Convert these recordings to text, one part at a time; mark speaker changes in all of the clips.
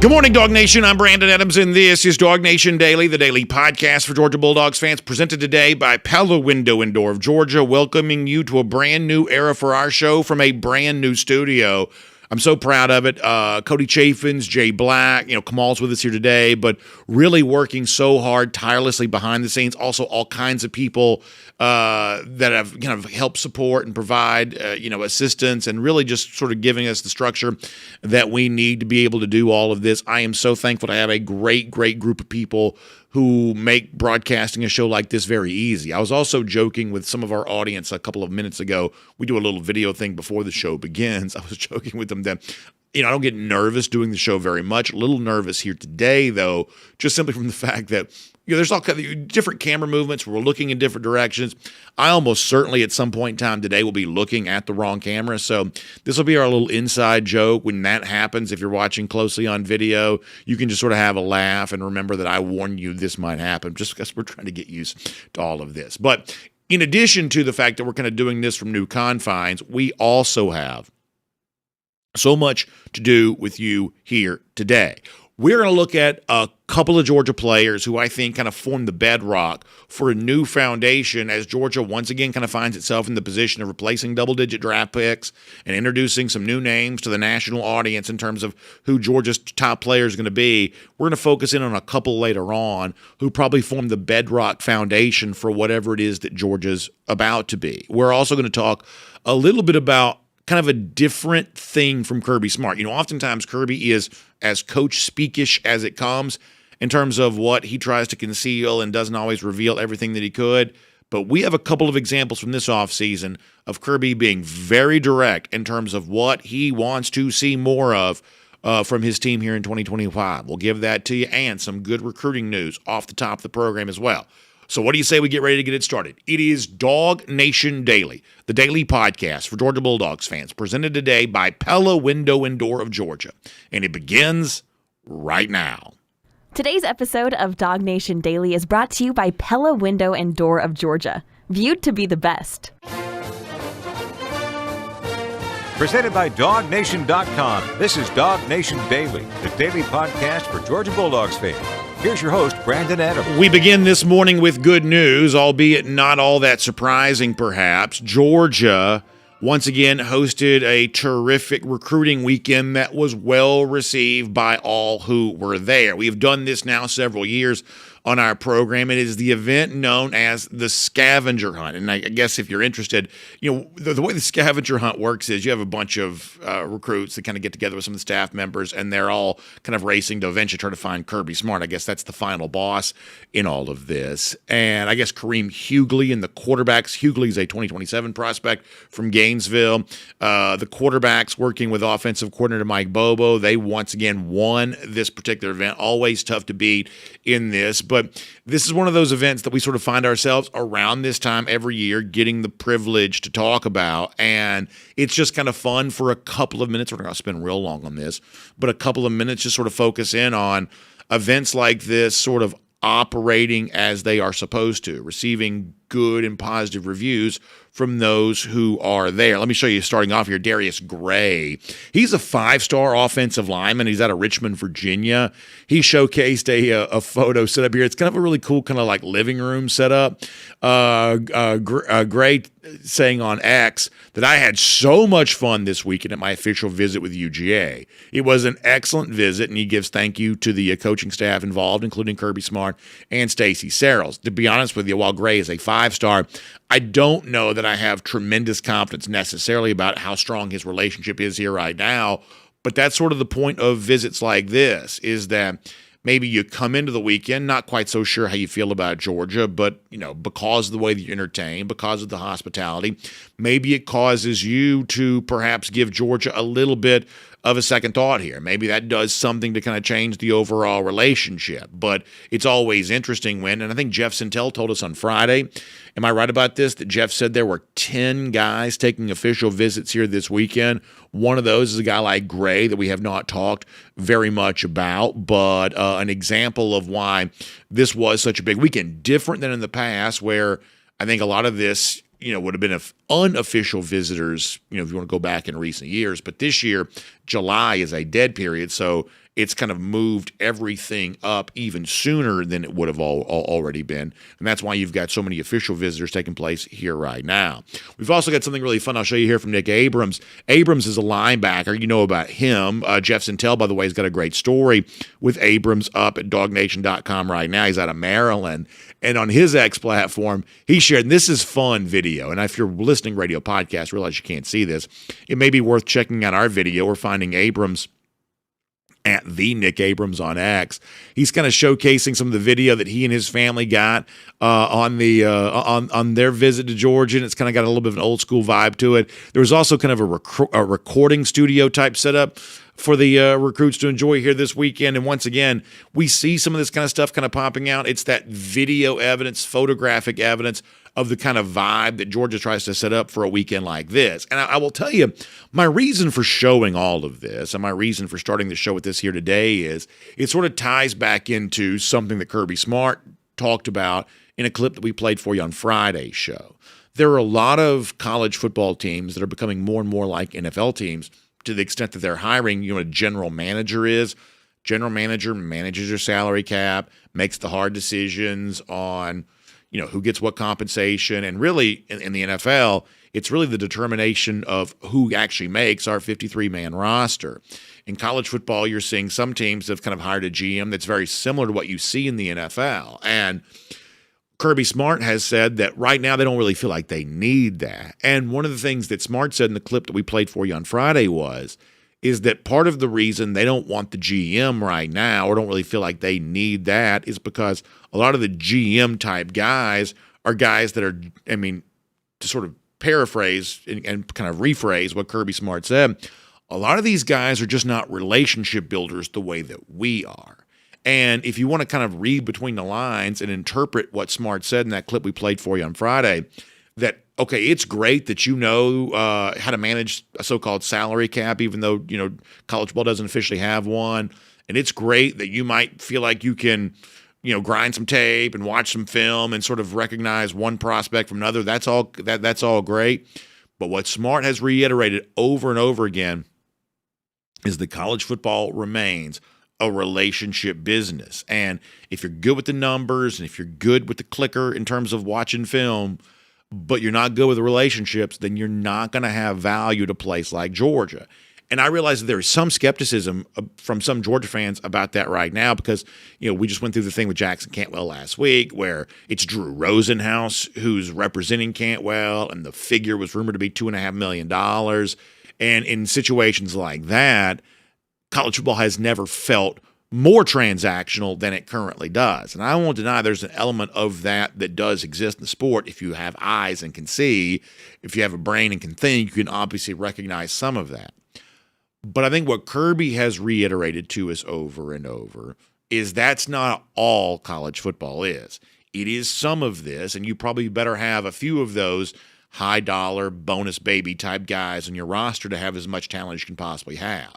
Speaker 1: Good morning, Dog Nation. I'm Brandon Adams, and this is DawgNation Daily, the daily podcast for Georgia Bulldogs fans, presented today by Pella Window and Door of Georgia, welcoming you to a brand new era for our show from a brand new studio. I'm so proud of it. Cody Chaffins, Jay Black, Kamal's with us here today, but really working so hard, tirelessly behind the scenes. Also, all kinds of people that have kind of helped support and provide, assistance, and really just sort of giving us the structure that we need to be able to do all of this. I am so thankful to have a great, great group of people who make broadcasting a show like this very easy. I was also joking with some of our audience a couple of minutes ago. We do a little video thing before the show begins. I was joking with them that, I don't get nervous doing the show very much. A little nervous here today, though, just simply from the fact that there's all kinds of different camera movements. We're looking in different directions. I almost certainly at some point in time today will be looking at the wrong camera. So this will be our little inside joke. When that happens, if you're watching closely on video, you can just sort of have a laugh and remember that I warned you this might happen, just because we're trying to get used to all of this. But in addition to the fact that we're kind of doing this from new confines, we also have so much to do with you here today. We're going to look at a couple of Georgia players who I think kind of form the bedrock for a new foundation as Georgia once again kind of finds itself in the position of replacing double-digit draft picks and introducing some new names to the national audience in terms of who Georgia's top player is going to be. We're going to focus in on a couple later on who probably form the bedrock foundation for whatever it is that Georgia's about to be. We're also going to talk a little bit about kind of a different thing from Kirby Smart. Oftentimes Kirby is as coach speakish as it comes in terms of what he tries to conceal and doesn't always reveal everything that he could. But we have a couple of examples from this offseason of Kirby being very direct in terms of what he wants to see more of from his team here in 2025. We'll give that to you, and some good recruiting news off the top of the program as well. So what do you say we get ready to get it started? It is DawgNation Daily, the daily podcast for Georgia Bulldogs fans, presented today by Pella Window and Door of Georgia. And it begins right now.
Speaker 2: Today's episode of DawgNation Daily is brought to you by Pella Window and Door of Georgia, viewed to be the best.
Speaker 3: Presented by DawgNation.com, this is DawgNation Daily, the daily podcast for Georgia Bulldogs fans. Here's your host, Brandon Adams.
Speaker 1: We begin this morning with good news, albeit not all that surprising, perhaps. Georgia once again hosted a terrific recruiting weekend that was well received by all who were there. We have done this now several years on our program. It is the event known as the Scavenger Hunt. And I guess if you're interested, the way the Scavenger Hunt works is you have a bunch of recruits that kind of get together with some of the staff members, and they're all kind of racing to eventually try to find Kirby Smart. I guess that's the final boss in all of this. And I guess Kareem Hughley and the quarterbacks. Hughley's a 2027 prospect from Gainesville. The quarterbacks working with offensive coordinator Mike Bobo, they once again won this particular event. Always tough to beat in this, but this is one of those events that we sort of find ourselves around this time every year getting the privilege to talk about, and it's just kind of fun for a couple of minutes. We're not going to spend real long on this, but a couple of minutes just sort of focus in on events like this sort of operating as they are supposed to, receiving good and positive reviews from those who are there. Let me show you, starting off here, Darius Gray. He's a 5-star offensive lineman. He's out of Richmond, Virginia. He showcased a photo set up here. It's kind of a really cool kind of like living room setup. Gray saying on X that I had so much fun this weekend at my official visit with UGA. It was an excellent visit, and he gives thank you to the coaching staff involved, including Kirby Smart and Stacey Searles. To be honest with you, while Gray is a 5-star, I don't know that I have tremendous confidence necessarily about how strong his relationship is here right now, but that's sort of the point of visits like this, is that maybe you come into the weekend not quite so sure how you feel about Georgia, but, because of the way that you entertain, because of the hospitality, maybe it causes you to perhaps give Georgia a little bit of a second thought here. Maybe that does something to kind of change the overall relationship. But it's always interesting when, and I think Jeff Sintel told us on Friday, am I right about this, that Jeff said there were 10 guys taking official visits here this weekend? One of those is a guy like Gray that we have not talked very much about, but an example of why this was such a big weekend. Different than in the past, where I think a lot of this would have been unofficial visitors, if you want to go back in recent years. But this year, July is a dead period, so it's kind of moved everything up even sooner than it would have already been. And that's why you've got so many official visitors taking place here right now. We've also got something really fun I'll show you here from Nick Abrams. Abrams is a linebacker. You know about him. Jeff Sintel, by the way, has got a great story with Abrams up at DawgNation.com right now. He's out of Maryland. And on his X platform, he shared, and this is fun video. And if you're listening radio podcast, realize you can't see this. It may be worth checking out our video or finding Abrams at the Nick Abrams on X. He's kind of showcasing some of the video that he and his family got on their visit to Georgia, and it's kind of got a little bit of an old school vibe to it. There was also kind of a recording studio type setup for the recruits to enjoy here this weekend. And once again, we see some of this kind of stuff kind of popping out. It's that video evidence, photographic evidence of the kind of vibe that Georgia tries to set up for a weekend like this. And I will tell you, my reason for showing all of this and my reason for starting the show with this here today is it sort of ties back into something that Kirby Smart talked about in a clip that we played for you on Friday's show. There are a lot of college football teams that are becoming more and more like NFL teams to the extent that they're hiring, you know, what a general manager is. General manager manages your salary cap, makes the hard decisions on, you know, who gets what compensation. And really, in the NFL, it's really the determination of who actually makes our 53-man roster. In college football, you're seeing some teams that have kind of hired a GM that's very similar to what you see in the NFL. And Kirby Smart has said that right now they don't really feel like they need that. And one of the things that Smart said in the clip that we played for you on Friday is that part of the reason they don't want the GM right now or don't really feel like they need that is because a lot of the GM type guys are guys that are, I mean, to sort of paraphrase and kind of rephrase what Kirby Smart said, a lot of these guys are just not relationship builders the way that we are. And if you want to kind of read between the lines and interpret what Smart said in that clip we played for you on Friday, that, okay, it's great that you know how to manage a so-called salary cap, even though, you know, college football doesn't officially have one. And it's great that you might feel like you can, you know, grind some tape and watch some film and sort of recognize one prospect from another. That's all great. But what Smart has reiterated over and over again is that college football remains a relationship business. And if you're good with the numbers and if you're good with the clicker in terms of watching film, but you're not good with the relationships, then you're not going to have value at a place like Georgia. And I realize that there is some skepticism from some Georgia fans about that right now because, you know, we just went through the thing with Jackson Cantwell last week where it's Drew Rosenhaus who's representing Cantwell and the figure was rumored to be $2.5 million. And in situations like that, college football has never felt more transactional than it currently does. And I won't deny there's an element of that does exist in the sport. If you have eyes and can see, if you have a brain and can think, you can obviously recognize some of that. But I think what Kirby has reiterated to us over and over is that's not all college football is. It is some of this, and you probably better have a few of those high-dollar, bonus baby type guys on your roster to have as much talent as you can possibly have.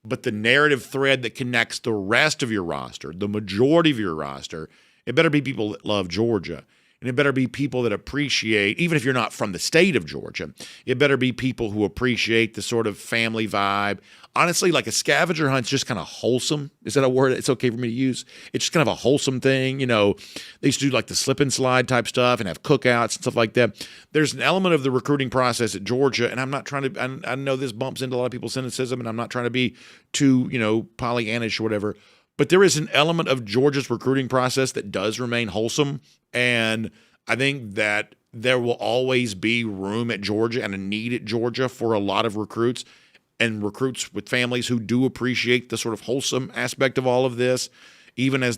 Speaker 1: But the narrative thread that connects the rest of your roster, the majority of your roster, it better be people that love Georgia. And it better be people that appreciate, even if you're not from the state of Georgia, it better be people who appreciate the sort of family vibe. Honestly, like a scavenger hunt's just kind of wholesome. Is that a word it's okay for me to use? It's just kind of a wholesome thing. You know, they used to do like the slip and slide type stuff and have cookouts and stuff like that. There's an element of the recruiting process at Georgia, and I'm not trying to, I know this bumps into a lot of people's cynicism, and I'm not trying to be too, you know, Pollyannish or whatever, but there is an element of Georgia's recruiting process that does remain wholesome. And I think that there will always be room at Georgia and a need at Georgia for a lot of recruits and recruits with families who do appreciate the sort of wholesome aspect of all of this, even as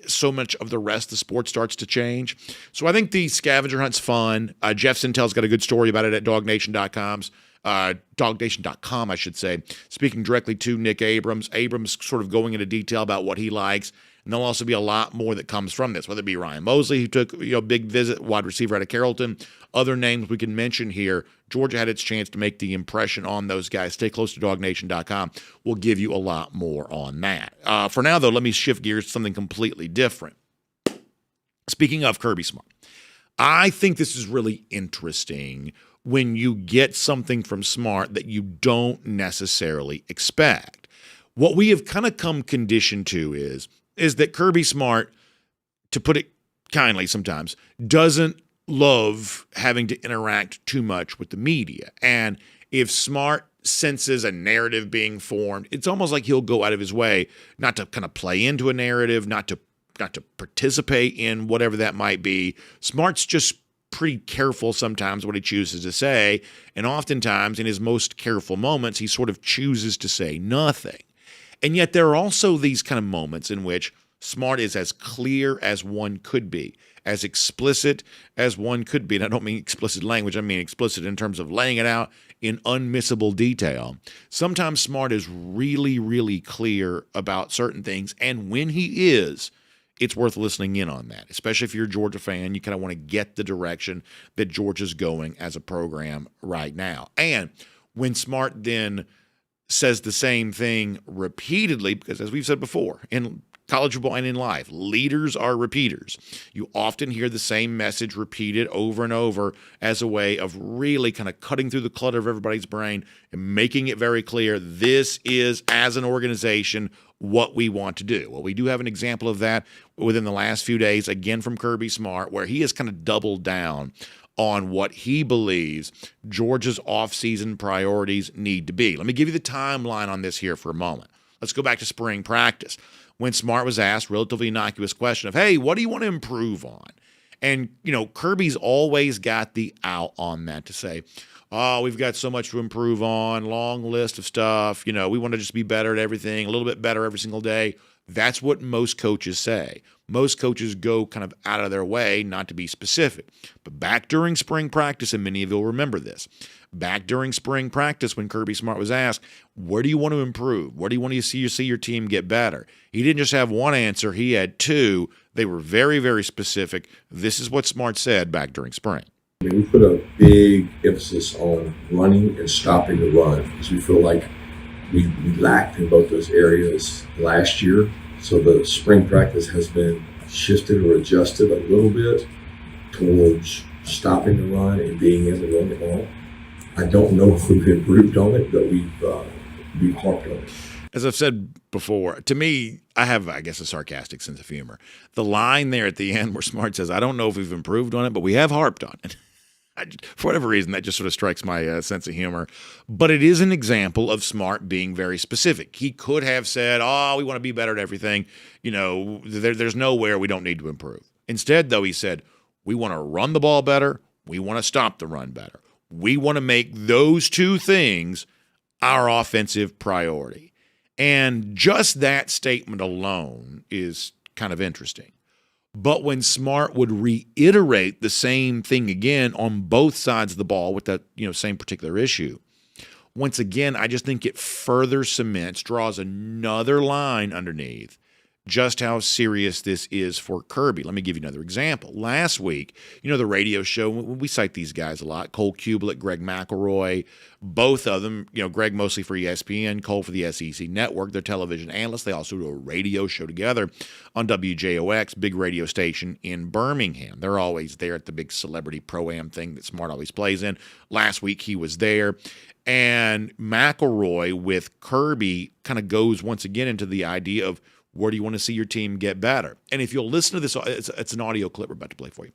Speaker 1: so much of the rest of the sport starts to change. So I think the scavenger hunt's fun. Jeff Sintel's got a good story about it at DawgNation.com, I should say, speaking directly to Nick Abrams. Abrams sort of going into detail about what he likes. And there'll also be a lot more that comes from this, whether it be Ryan Mosley, who took a big visit, wide receiver out of Carrollton, other names we can mention here. Georgia had its chance to make the impression on those guys. Stay close to DawgNation.com. We'll give you a lot more on that. For now, though, let me shift gears to something completely different. Speaking of Kirby Smart, I think this is really interesting when you get something from Smart that you don't necessarily expect. What we have kind of come conditioned to is that Kirby Smart, to put it kindly sometimes, doesn't love having to interact too much with the media. And if Smart senses a narrative being formed, it's almost like he'll go out of his way not to kind of play into a narrative, not to participate in whatever that might be. Smart's just pretty careful sometimes what he chooses to say, and oftentimes in his most careful moments, he sort of chooses to say nothing. And yet there are also these kind of moments in which Smart is as clear as one could be, as explicit as one could be. And I don't mean explicit language, I mean explicit in terms of laying it out in unmissable detail. Sometimes Smart is really, really clear about certain things, and when he is, it's worth listening in on that, especially if you're a Georgia fan. You kind of want to get the direction that Georgia's going as a program right now. And when Smart then says the same thing repeatedly, because as we've said before, in college football and in life, leaders are repeaters. You often hear the same message repeated over and over as a way of really kind of cutting through the clutter of everybody's brain and making it very clear this is, as an organization, what we want to do. Well, we do have an example of that within the last few days, again from Kirby Smart, where he has kind of doubled down on what he believes Georgia's offseason priorities need to be. Let me give you the timeline on this here for a moment. Let's go back to spring practice, when Smart was asked relatively innocuous question of, hey, what do you want to improve on? And, Kirby's always got the out on that to say, oh, we've got so much to improve on, long list of stuff. We want to just be better at everything, a little bit better every single day. That's what most coaches say. Most coaches go kind of out of their way not to be specific. But back during spring practice, and many of you will remember this, back during spring practice when Kirby Smart was asked, where do you want to improve? Where do you want to see your team get better? He didn't just have one answer. He had two. They were very, very specific. This is what Smart said back during spring.
Speaker 4: We put a big emphasis on running and stopping the run because we feel like we lacked in both those areas last year. So the spring practice has been shifted or adjusted a little bit towards stopping the run and being able to run the ball. I don't know if we've improved on it, but we've harped on it.
Speaker 1: As I've said before, to me, I have, a sarcastic sense of humor. The line there at the end where Smart says, I don't know if we've improved on it, but we have harped on it. For whatever reason, that just sort of strikes my sense of humor. But it is an example of Smart being very specific. He could have said, we want to be better at everything. There's nowhere we don't need to improve. Instead, though, he said, we want to run the ball better. We want to stop the run better. We want to make those two things our offensive priority. And just that statement alone is kind of interesting. But when Smart would reiterate the same thing again on both sides of the ball with that, same particular issue, once again, I just think it further cements, draws another line underneath just how serious this is for Kirby. Let me give you another example. Last week, the radio show, we cite these guys a lot, Cole Kublik, Greg McElroy, both of them, Greg mostly for ESPN, Cole for the SEC Network, they're television analysts. They also do a radio show together on WJOX, big radio station in Birmingham. They're always there at the big celebrity pro-am thing that Smart always plays in. Last week he was there. And McElroy with Kirby kind of goes once again into the idea of, where do you want to see your team get better? And if you'll listen to this, it's an audio clip we're about to play for you.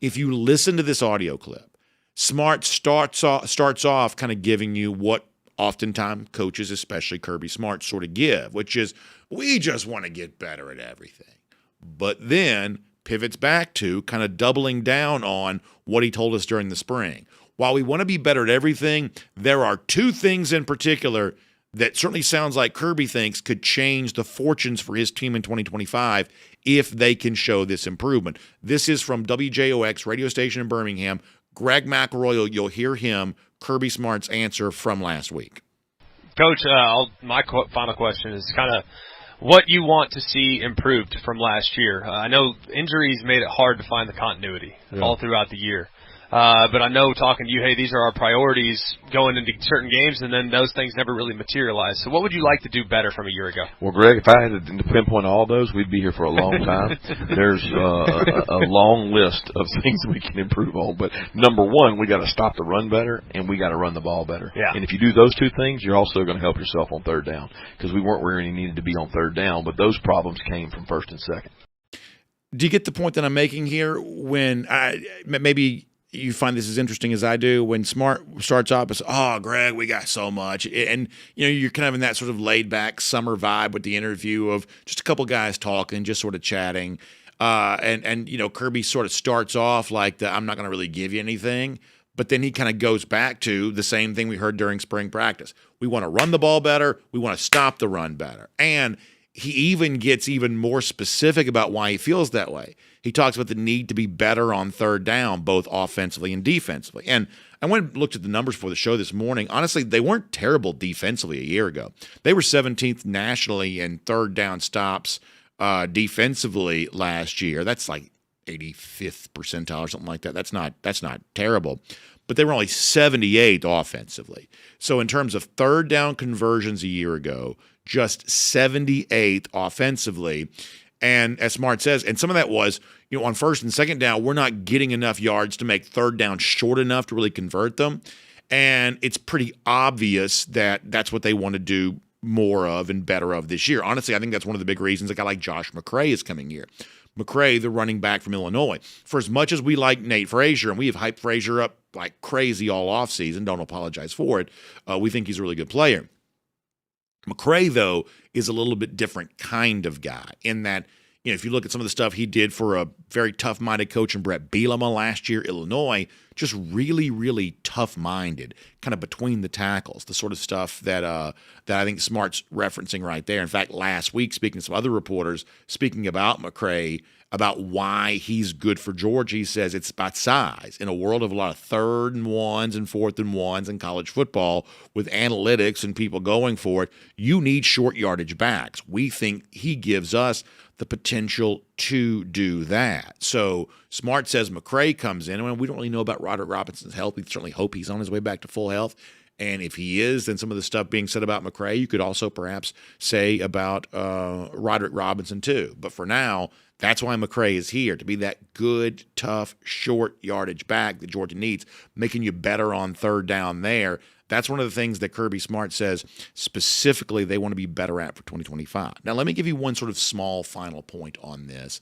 Speaker 1: If you listen to this audio clip, Smart starts off kind of giving you what oftentimes coaches, especially Kirby Smart, sort of give, which is, we just want to get better at everything. But then pivots back to kind of doubling down on what he told us during the spring. While we want to be better at everything, there are two things in particular that certainly sounds like Kirby thinks could change the fortunes for his team in 2025 if they can show this improvement. This is from WJOX radio station in Birmingham. Greg McElroy, you'll hear him, Kirby Smart's answer from last week.
Speaker 5: Coach, my final question is kind of what you want to see improved from last year. I know injuries made it hard to find the continuity all throughout the year. But I know talking to you, hey, these are our priorities going into certain games, and then those things never really materialize. So what would you like to do better from a year ago?
Speaker 6: Well, Greg, if I had to pinpoint all those, we'd be here for a long time. There's a long list of things we can improve on. But number one, we got to stop the run better, and we got to run the ball better.
Speaker 5: Yeah.
Speaker 6: And if you do those two things, you're also going to help yourself on third down, because we weren't where we needed to be on third down, but those problems came from first and second.
Speaker 1: Do you get the point that I'm making here? When maybe you find this as interesting as I do, when Smart starts off as, oh, Greg, we got so much. And, you're kind of in that sort of laid-back summer vibe with the interview of just a couple guys talking, just sort of chatting. And Kirby sort of starts off like I'm not going to really give you anything. But then he kind of goes back to the same thing we heard during spring practice. We want to run the ball better. We want to stop the run better. And he even gets even more specific about why he feels that way. He talks about the need to be better on third down, both offensively and defensively. And I went and looked at the numbers for the show this morning. Honestly, they weren't terrible defensively a year ago. They were 17th nationally in third down stops defensively last year. That's like 85th percentile or something like that. That's not terrible. But they were only 78th offensively. So in terms of third down conversions a year ago, just 78th offensively. And as Smart says, and some of that was, on first and second down, we're not getting enough yards to make third down short enough to really convert them. And it's pretty obvious that that's what they want to do more of and better of this year. Honestly, I think that's one of the big reasons a guy like Josh McCray is coming here. McCray, the running back from Illinois. For as much as we like Nate Frazier, and we have hyped Frazier up like crazy all offseason, don't apologize for it, we think he's a really good player. McCray, though, is a little bit different kind of guy in that, if you look at some of the stuff he did for a very tough-minded coach in Brett Bielema last year, Illinois, just really, really tough-minded, kind of between the tackles, the sort of stuff that I think Smart's referencing right there. In fact, last week, speaking to some other reporters, speaking about McCray, about why he's good for Georgia, he says it's about size. In a world of a lot of 3rd and 1s and 4th and 1s in college football, with analytics and people going for it, you need short yardage backs. We think he gives us the potential to do that. So Smart says McCray comes in, and we don't really know about Roderick Robinson's health. We certainly hope he's on his way back to full health. And if he is, then some of the stuff being said about McCray, you could also perhaps say about Roderick Robinson too. But for now, that's why McCray is here, to be that good, tough, short yardage back that Georgia needs, making you better on third down there. That's one of the things that Kirby Smart says specifically they want to be better at for 2025. Now, let me give you one sort of small final point on this,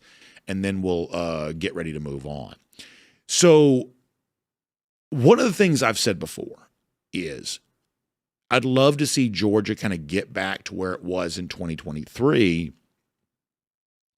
Speaker 1: and then we'll get ready to move on. So one of the things I've said before is I'd love to see Georgia kind of get back to where it was in 2023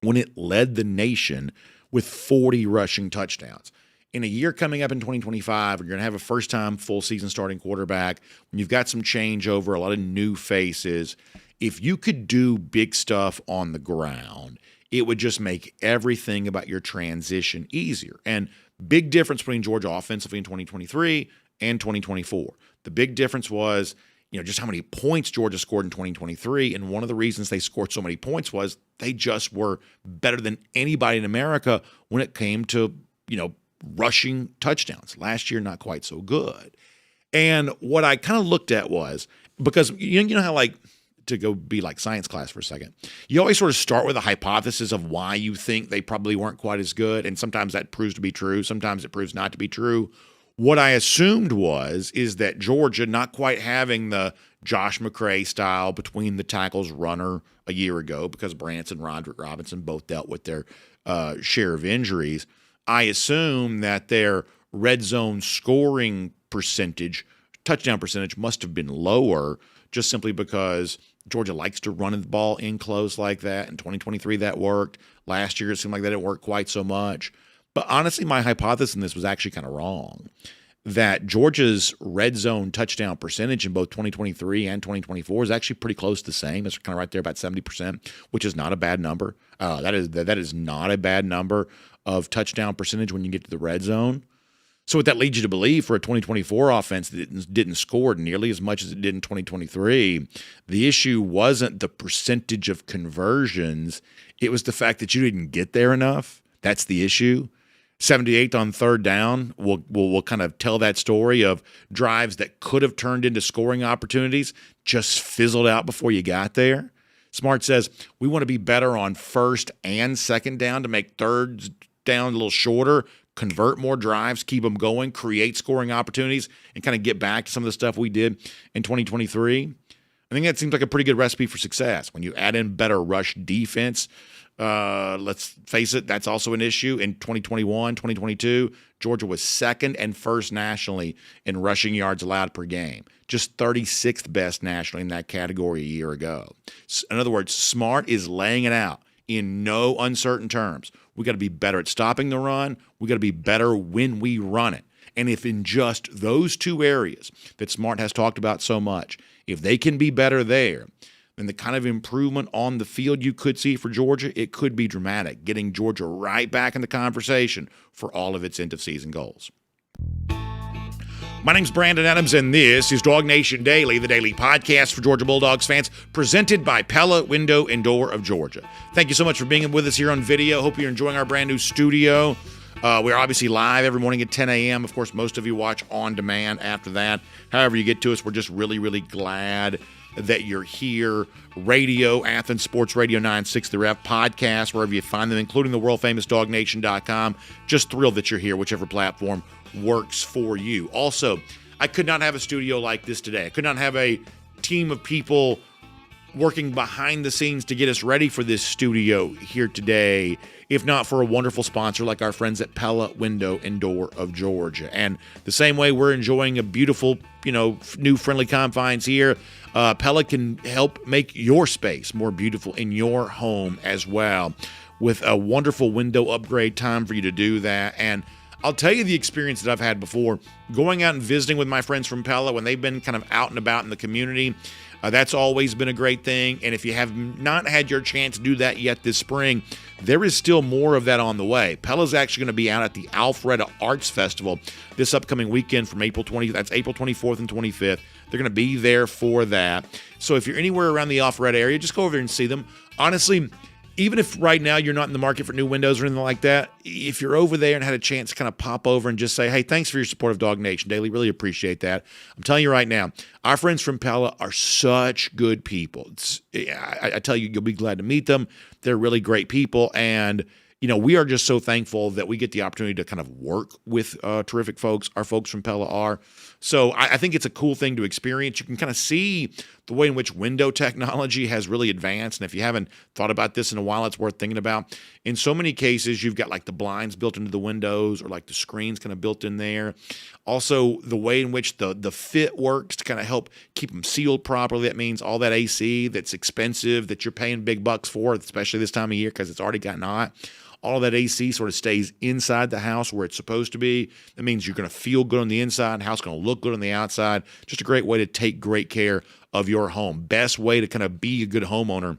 Speaker 1: when it led the nation with 40 rushing touchdowns. In a year coming up in 2025, you're going to have a first-time full-season starting quarterback. When you've got some changeover, a lot of new faces, if you could do big stuff on the ground, it would just make everything about your transition easier. And big difference between Georgia offensively in 2023 and 2024. The big difference was, just how many points Georgia scored in 2023. And one of the reasons they scored so many points was they just were better than anybody in America when it came to, rushing touchdowns. Last year, not quite so good. And what I kind of looked at was, because you know how, like, to go be like science class for a second, you always sort of start with a hypothesis of why you think they probably weren't quite as good. And sometimes that proves to be true. Sometimes it proves not to be true. What I assumed is that Georgia not quite having the Josh McCray style between the tackles runner a year ago, because Branson and Roderick Robinson both dealt with their share of injuries. I assume that their red zone scoring percentage, touchdown percentage, must have been lower just simply because Georgia likes to run the ball in close like that. In 2023, that worked. Last year, it seemed like that didn't work quite so much. But honestly, my hypothesis in this was actually kind of wrong, that Georgia's red zone touchdown percentage in both 2023 and 2024 is actually pretty close to the same. It's kind of right there, about 70%, which is not a bad number. That is not a bad number of touchdown percentage when you get to the red zone. So what that leads you to believe for a 2024 offense that didn't score nearly as much as it did in 2023, the issue wasn't the percentage of conversions. It was the fact that you didn't get there enough. That's the issue. 78th on third down will kind of tell that story of drives that could have turned into scoring opportunities, just fizzled out before you got there. Smart says we want to be better on first and second down to make third down a little shorter, convert more drives, keep them going, create scoring opportunities, and kind of get back to some of the stuff we did in 2023. I think that seems like a pretty good recipe for success. When you add in better rush defense, let's face it, that's also an issue. In 2021, 2022, Georgia was second and first nationally in rushing yards allowed per game, just 36th best nationally in that category a year ago. In other words, Smart is laying it out in no uncertain terms. We got to be better at stopping the run. We got to be better when we run it. And if in just those two areas that Smart has talked about so much, if they can be better there, then the kind of improvement on the field you could see for Georgia, it could be dramatic, getting Georgia right back in the conversation for all of its end-of-season goals. My name's Brandon Adams, and this is DawgNation Daily, the daily podcast for Georgia Bulldogs fans, presented by Pella Window and Door of Georgia. Thank you so much for being with us here on video. Hope you're enjoying our brand new studio. We're obviously live every morning at 10 a.m. Of course, most of you watch on demand after that. However you get to us, we're just really, really glad that you're here. Radio, Athens Sports Radio 960 The Ref, podcast, wherever you find them, including the world-famous DawgNation.com. Just thrilled that you're here, whichever platform works for you. Also, I could not have a studio like this today. I could not have a team of people working behind the scenes to get us ready for this studio here today, if not for a wonderful sponsor like our friends at Pella Window and Door of Georgia. And the same way we're enjoying a beautiful, new friendly confines here, Pella can help make your space more beautiful in your home as well, with a wonderful window upgrade time for you to do that. And I'll tell you the experience that I've had before, going out and visiting with my friends from Pella when they've been kind of out and about in the community. That's always been a great thing. And if you have not had your chance to do that yet this spring, there is still more of that on the way. Pella's actually going to be out at the Alpharetta Arts Festival this upcoming weekend from April 24th and 25th. They're going to be there for that. So if you're anywhere around the Alpharetta area, just go over there and see them. Honestly, even if right now you're not in the market for new windows or anything like that, if you're over there and had a chance to kind of pop over and just say, hey, thanks for your support of DawgNation Daily, really appreciate that. I'm telling you right now, our friends from Pella are such good people. I tell you, you'll be glad to meet them. They're really great people, and we are just so thankful that we get the opportunity to kind of work with terrific folks. Our folks from Pella are. So I think it's a cool thing to experience. You can kind of see the way in which window technology has really advanced. And if you haven't thought about this in a while, it's worth thinking about. In so many cases, you've got like the blinds built into the windows or like the screens kind of built in there. Also, the way in which the fit works to kind of help keep them sealed properly. That means all that AC that's expensive, that you're paying big bucks for, especially this time of year because it's already gotten hot. All of that AC sort of stays inside the house where it's supposed to be. That means you're going to feel good on the inside. The house is going to look good on the outside. Just a great way to take great care of your home. Best way to kind of be a good homeowner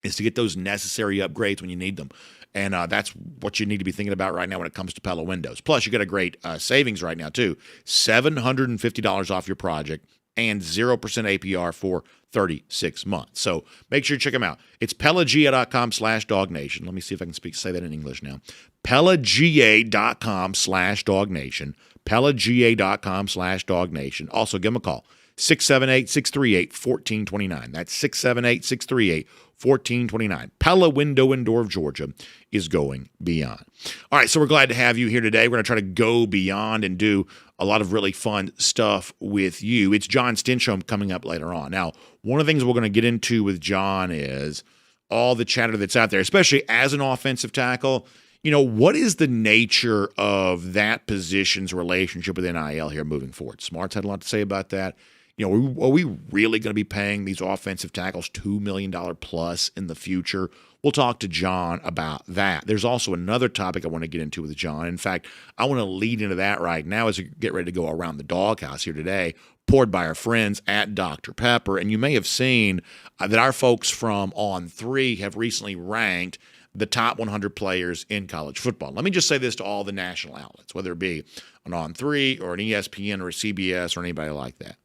Speaker 1: is to get those necessary upgrades when you need them. And that's what you need to be thinking about right now when it comes to Pella Windows. Plus, you got a great savings right now, too. $750 off your project and 0% APR for 36 months. So make sure you check them out. It's PellaGA.com/DawgNation. Let me see if I can say that in English now. PellaGA.com/DawgNation. PellaGA.com/DawgNation. Also, give them a call. 678-638-1429. That's 678-638-1429. Pella Window and Door of Georgia is going beyond. All right, so we're glad to have you here today. We're going to try to go beyond and do a lot of really fun stuff with you. It's Jon Stinchcomb coming up later on. Now, one of the things we're going to get into with Jon is all the chatter that's out there, especially as an offensive tackle. What is the nature of that position's relationship with NIL here moving forward? Smart's had a lot to say about that. Are we really going to be paying these offensive tackles $2 million plus in the future? We'll talk to Jon about that. There's also another topic I want to get into with Jon. In fact, I want to lead into that right now as we get ready to go around the DawgHouse here today, poured by our friends at Dr. Pepper. And you may have seen that our folks from On3 have recently ranked the top 100 players in college football. Let me just say this to all the national outlets, whether it be an On3 or an ESPN or a CBS or anybody like that.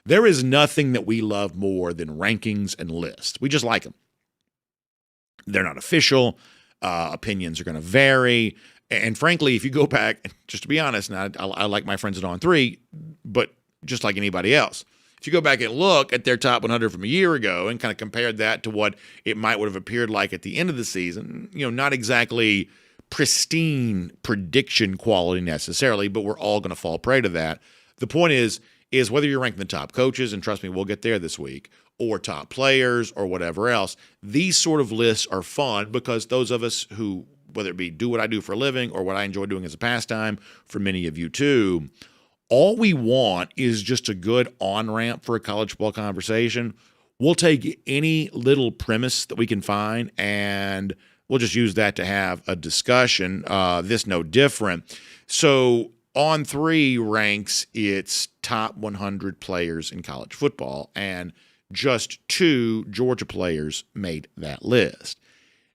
Speaker 1: There is nothing that we love more than rankings and lists. We just like them. They're not official. Opinions are going to vary. And frankly, if you go back, just to be honest, and I like my friends at On 3, but just like anybody else, if you go back and look at their top 100 from a year ago and kind of compared that to what it might would have appeared like at the end of the season, not exactly pristine prediction quality necessarily, but we're all going to fall prey to that. The point is whether you're ranking the top coaches, and trust me, we'll get there this week, or top players or whatever else, these sort of lists are fun because those of us who, whether it be do what I do for a living or what I enjoy doing as a pastime, for many of you too, all we want is just a good on-ramp for a college football conversation. We'll take any little premise that we can find, and we'll just use that to have a discussion. This no different. So On 3 ranks its top 100 players in college football, and just 2 Georgia players made that list.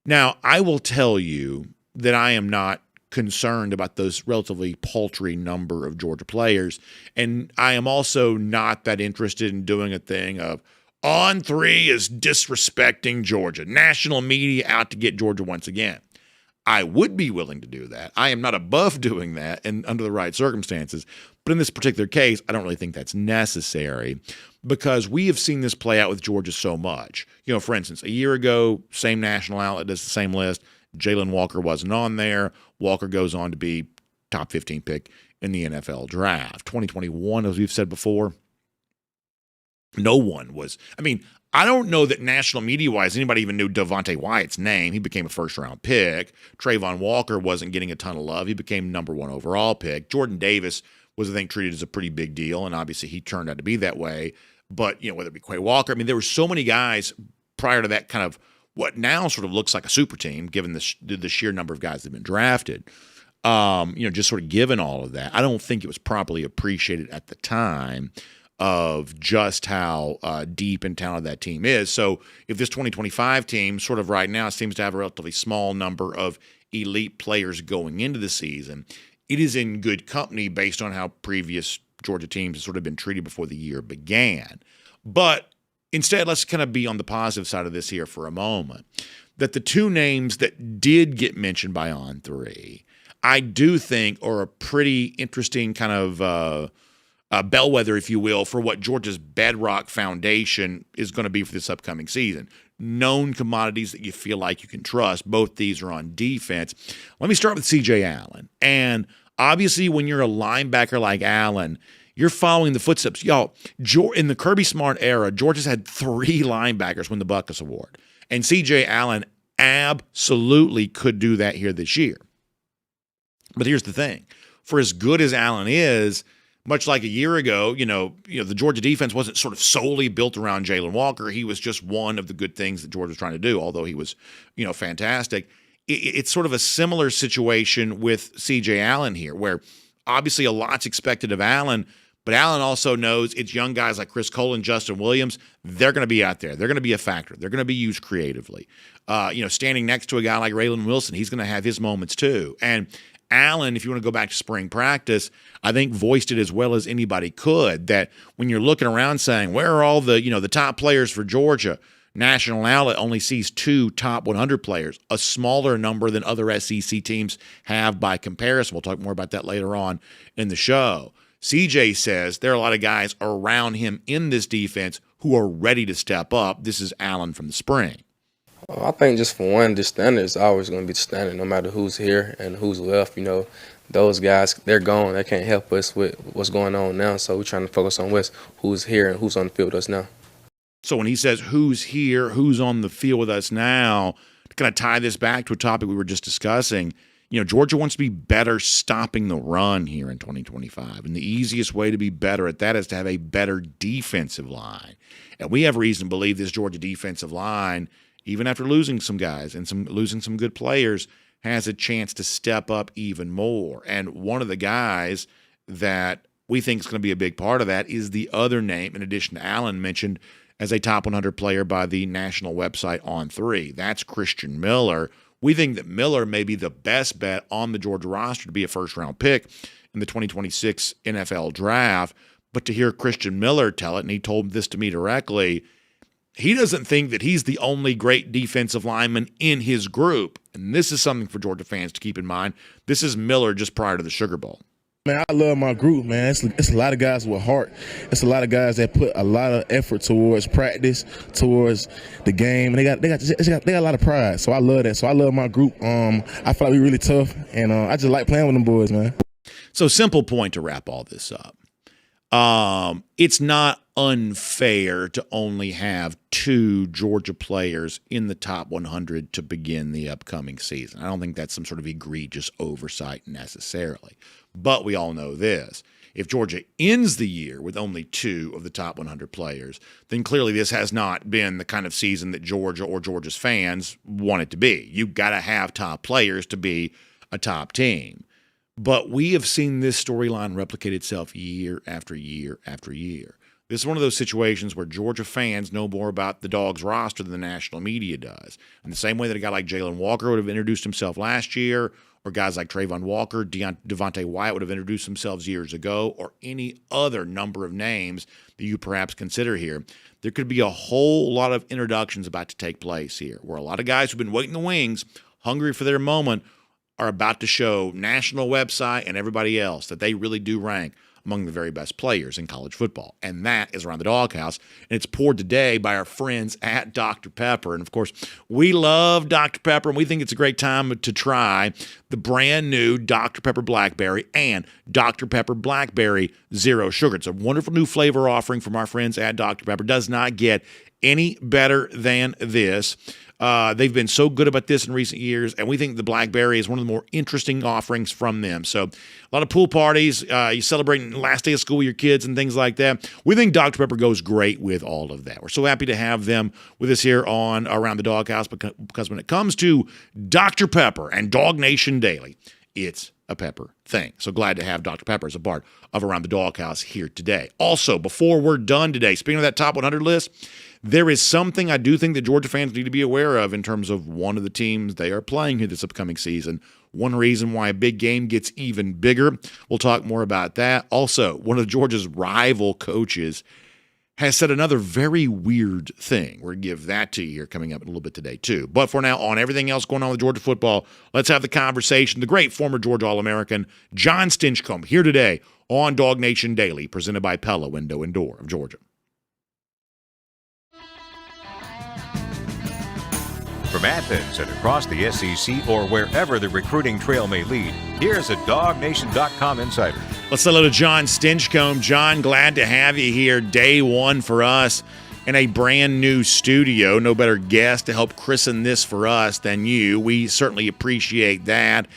Speaker 1: Now, I will tell you that I am not concerned about those relatively paltry number of Georgia players, and I am also not that interested in doing a thing of On 3 is disrespecting Georgia. National media out to get Georgia once again. I would be willing to do that. I am not above doing that and under the right circumstances. But in this particular case, I don't really think that's necessary because we have seen this play out with Georgia so much. For instance, a year ago, same national outlet does the same list. Jalen Walker wasn't on there. Walker goes on to be top 15 pick in the NFL draft. 2021, as we've said before, no one was. I don't know that national media-wise anybody even knew Devontae Wyatt's name. He became a first-round pick. Trayvon Walker wasn't getting a ton of love. He became number 1 overall pick. Jordan Davis was, I think, treated as a pretty big deal, and obviously he turned out to be that way. But, whether it be Quay Walker, there were so many guys prior to that kind of what now sort of looks like a super team, given the sheer number of guys that have been drafted. Just sort of given all of that. I don't think it was properly appreciated at the time of just how deep and talented that team is. So if this 2025 team sort of right now seems to have a relatively small number of elite players going into the season, it is in good company based on how previous Georgia teams have sort of been treated before the year began. But instead, let's kind of be on the positive side of this here for a moment, that the 2 names that did get mentioned by On 3, I do think are a pretty interesting kind of bellwether, if you will, for what Georgia's bedrock foundation is going to be for this upcoming season. Known commodities that you feel like you can trust. Both these are on defense. Let me start with C.J. Allen. And obviously, when you're a linebacker like Allen, you're following the footsteps. Y'all, in the Kirby Smart era, Georgia's had 3 linebackers win the Butkus Award. And C.J. Allen absolutely could do that here this year. But here's the thing. For as good as Allen is, much like a year ago, the Georgia defense wasn't sort of solely built around Jalen Walker. He was just one of the good things that Georgia was trying to do, although he was, fantastic. It's sort of a similar situation with C.J. Allen here, where obviously a lot's expected of Allen, but Allen also knows it's young guys like Chris Cole and Justin Williams. They're going to be out there. They're going to be a factor. They're going to be used creatively. Standing next to a guy like Raylan Wilson, he's going to have his moments too. And Allen, if you want to go back to spring practice, I think voiced it as well as anybody could, that when you're looking around saying, where are all the, the top players for Georgia? National outlet only sees 2 top 100 players, a smaller number than other SEC teams have by comparison. We'll talk more about that later on in the show. CJ says there are a lot of guys around him in this defense who are ready to step up. This is Allen from the spring.
Speaker 7: I think just for one, the standard is always going to be the standard, no matter who's here and who's left. Those guys, they're gone. They can't help us with what's going on now. So we're trying to focus on who's here and who's on the field with us now.
Speaker 1: So when he says who's here, who's on the field with us now, to kind of tie this back to a topic we were just discussing, Georgia wants to be better stopping the run here in 2025. And the easiest way to be better at that is to have a better defensive line. And we have reason to believe this Georgia defensive line, even after losing some guys and losing some good players, has a chance to step up even more. And one of the guys that we think is going to be a big part of that is the other name, in addition to Allen, mentioned as a top 100 player by the national website On 3. That's Christen Miller. We think that Miller may be the best bet on the Georgia roster to be a first-round pick in the 2026 NFL draft. But to hear Christen Miller tell it, and he told this to me directly, he doesn't think that he's the only great defensive lineman in his group. And this is something for Georgia fans to keep in mind. This is Miller just prior to the Sugar Bowl.
Speaker 8: Man, I love my group, man. It's a lot of guys with heart. It's a lot of guys that put a lot of effort towards practice, towards the game, and they got a lot of pride. So I love that. So I love my group. I feel like we're really tough, and I just like playing with them boys, man.
Speaker 1: So simple point to wrap all this up. It's not unfair to only have 2 Georgia players in the top 100 to begin the upcoming season. I don't think that's some sort of egregious oversight necessarily. But we all know this. If Georgia ends the year with only 2 of the top 100 players, then clearly this has not been the kind of season that Georgia or Georgia's fans want it to be. You've got to have top players to be a top team. But we have seen this storyline replicate itself year after year after year. This is one of those situations where Georgia fans know more about the Dogs roster than the national media does. In the same way that a guy like Jalen Walker would have introduced himself last year, or guys like Trayvon Walker, Devontae Wyatt would have introduced themselves years ago, or any other number of names that you perhaps consider here. There could be a whole lot of introductions about to take place here, where a lot of guys who've been waiting in the wings, hungry for their moment, are about to show national website and everybody else that they really do rank among the very best players in college football. And that is around the DawgHouse. And it's poured today by our friends at Dr. Pepper. And, of course, we love Dr. Pepper, and we think it's a great time to try the brand new Dr. Pepper Blackberry and Dr. Pepper Blackberry Zero Sugar. It's a wonderful new flavor offering from our friends at Dr. Pepper. Does not get any better than this. They've been so good about this in recent years, and we think the Blackberry is one of the more interesting offerings from them. So a lot of pool parties, you celebrating the last day of school with your kids and things like that. We think Dr. Pepper goes great with all of that. We're so happy to have them with us here on Around the DawgHouse because when it comes to Dr. Pepper and DawgNation Daily, it's a Pepper thing. So glad to have Dr. Pepper as a part of Around the DawgHouse here today. Also, before we're done today, speaking of that top 100 list, there is something I do think that Georgia fans need to be aware of in terms of one of the teams they are playing here this upcoming season. One reason why a big game gets even bigger. We'll talk more about that. Also, one of Georgia's rival coaches has said another very weird thing. We're going to give that to you here coming up in a little bit today, too. But for now, on everything else going on with Georgia football, let's have the conversation. The great former Georgia All-American Jon Stinchcomb here today on DawgNation Daily, presented by Pella Window and Door of Georgia.
Speaker 3: From Athens and across the SEC or wherever the recruiting trail may lead, here's a DawgNation.com insider.
Speaker 1: Let's say hello to Jon Stinchcomb. John, glad to have you here day one for us in a brand new studio. No better guest to help christen this for us than you. We certainly appreciate that.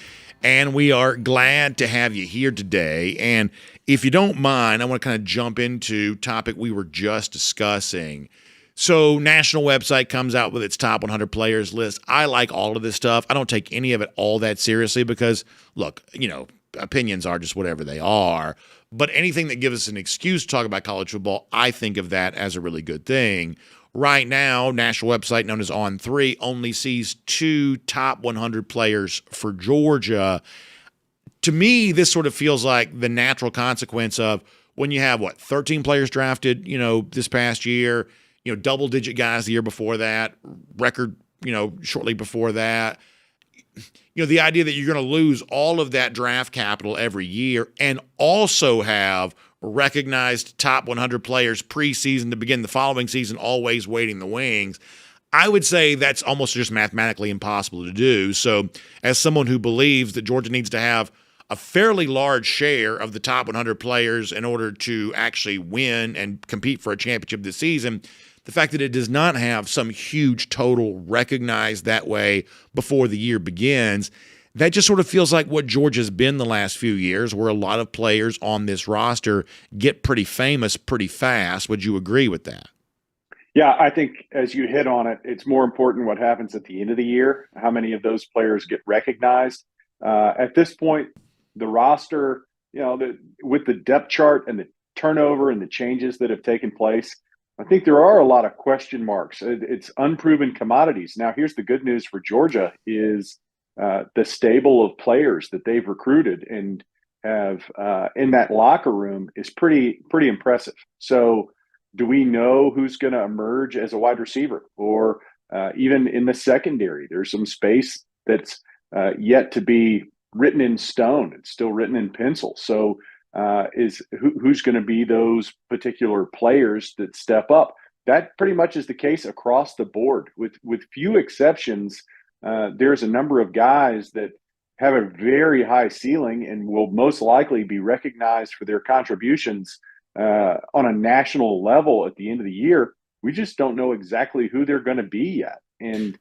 Speaker 1: And we are glad to have you here today. And if you don't mind, I want to kind of jump into a topic we were just discussing. So national website comes out with its top 100 players list. I like all of this stuff. I don't take any of it all that seriously because, look, opinions are just whatever they are. But anything that gives us an excuse to talk about college football, I think of that as a really good thing. Right now, national website known as On3 only sees 2 top 100 players for Georgia. To me, this sort of feels like the natural consequence of when you have, 13 players drafted, this past year, double-digit guys the year before that, record, shortly before that. The idea that you're going to lose all of that draft capital every year and also have recognized top 100 players preseason to begin the following season, always waiting the wings. I would say that's almost just mathematically impossible to do. So as someone who believes that Georgia needs to have a fairly large share of the top 100 players in order to actually win and compete for a championship this season, the fact that it does not have some huge total recognized that way before the year begins, that just sort of feels like what Georgia's been the last few years, where a lot of players on this roster get pretty famous pretty fast. Would you agree with that?
Speaker 9: Yeah, I think as you hit on it, it's more important what happens at the end of the year, how many of those players get recognized. At this point, the roster, with the depth chart and the turnover and the changes that have taken place, I think there are a lot of question marks. It's unproven commodities. Now, here's the good news for Georgia is the stable of players that they've recruited and have in that locker room is pretty impressive. So do we know who's going to emerge as a wide receiver? Or even in the secondary, there's some space that's yet to be written in stone. It's still written in pencil. So who's going to be those particular players that step up? That pretty much is the case across the board, with few exceptions. There's a number of guys that have a very high ceiling and will most likely be recognized for their contributions on a national level at the end of the year. We just don't know exactly who they're going to be yet. And,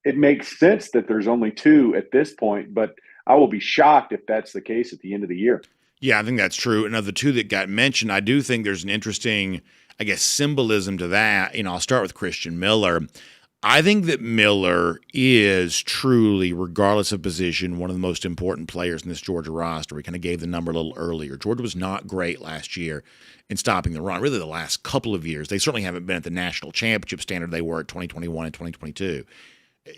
Speaker 9: it makes sense that there's only two at this point, but I will be shocked if that's the case at the end of the year.
Speaker 1: Yeah, I think that's true. And of the two that got mentioned, I do think there's an interesting, I guess, symbolism to that. I'll start with Christen Miller. I think that Miller is truly, regardless of position, one of the most important players in this Georgia roster. We kind of gave the number a little earlier. Georgia was not great last year in stopping the run, really the last couple of years. They certainly haven't been at the national championship standard they were at 2021 and 2022.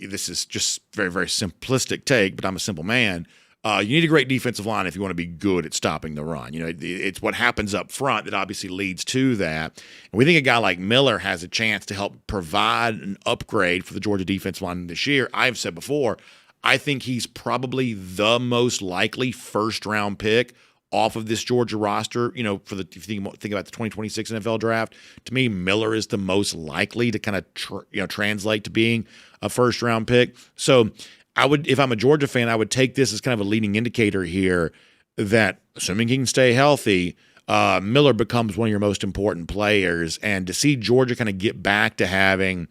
Speaker 1: This is just very, very simplistic take, but I'm a simple man. You need a great defensive line if you want to be good at stopping the run. It's what happens up front that obviously leads to that. And we think a guy like Miller has a chance to help provide an upgrade for the Georgia defensive line this year. I've said before, I think he's probably the most likely first-round pick off of this Georgia roster. If you think about the 2026 NFL draft, to me, Miller is the most likely to kind of translate to being a first-round pick. So I would, if I'm a Georgia fan, I would take this as kind of a leading indicator here that, assuming he can stay healthy, Miller becomes one of your most important players. And to see Georgia kind of get back to having,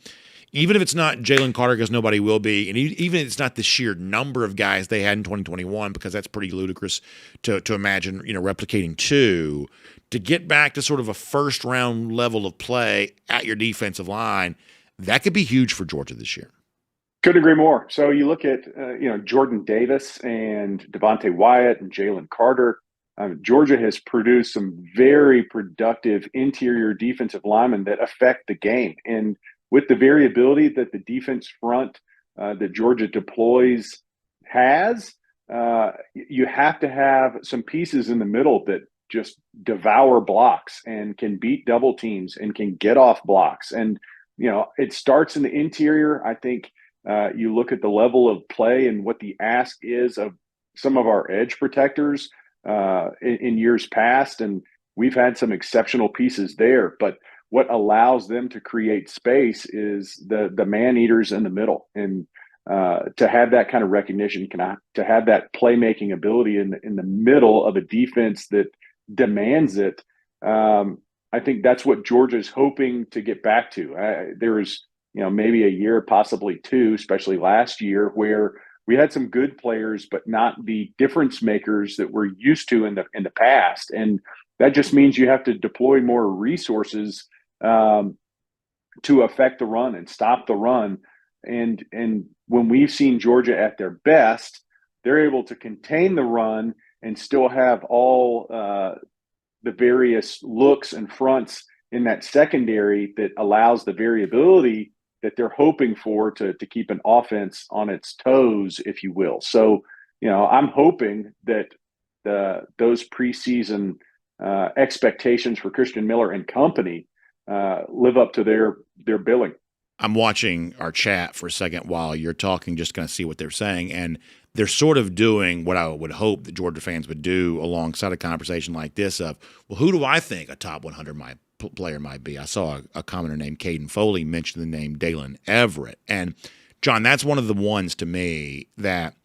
Speaker 1: even if it's not Jalen Carter, because nobody will be, and even if it's not the sheer number of guys they had in 2021, because that's pretty ludicrous to imagine, replicating two, to get back to sort of a first-round level of play at your defensive line, that could be huge for Georgia this year.
Speaker 9: Couldn't agree more. So you look at, Jordan Davis and Devontae Wyatt and Jalen Carter. Georgia has produced some very productive interior defensive linemen that affect the game. And with the variability that the defense front that Georgia deploys has, you have to have some pieces in the middle that just devour blocks and can beat double teams and can get off blocks. And, it starts in the interior. I think you look at the level of play and what the ask is of some of our edge protectors in years past, and we've had some exceptional pieces there. But what allows them to create space is the man eaters in the middle, and to have that kind of recognition, to have that playmaking ability in the middle of a defense that demands it. I think that's what Georgia's hoping to get back to. There's maybe a year, possibly two, especially last year, where we had some good players, but not the difference makers that we're used to in the past. And that just means you have to deploy more resources to affect the run and stop the run. And when we've seen Georgia at their best, they're able to contain the run and still have all the various looks and fronts in that secondary that allows the variability that they're hoping for to keep an offense on its toes, if you will. So, I'm hoping that those preseason expectations for Christen Miller and company live up to their billing.
Speaker 1: I'm watching our chat for a second while you're talking, just going to see what they're saying. And they're sort of doing what I would hope that Georgia fans would do alongside a conversation like this of, well, who do I think a top 100 player might be? I saw a commenter named Caden Foley mention the name Dalen Everett. And, John, that's one of the ones to me that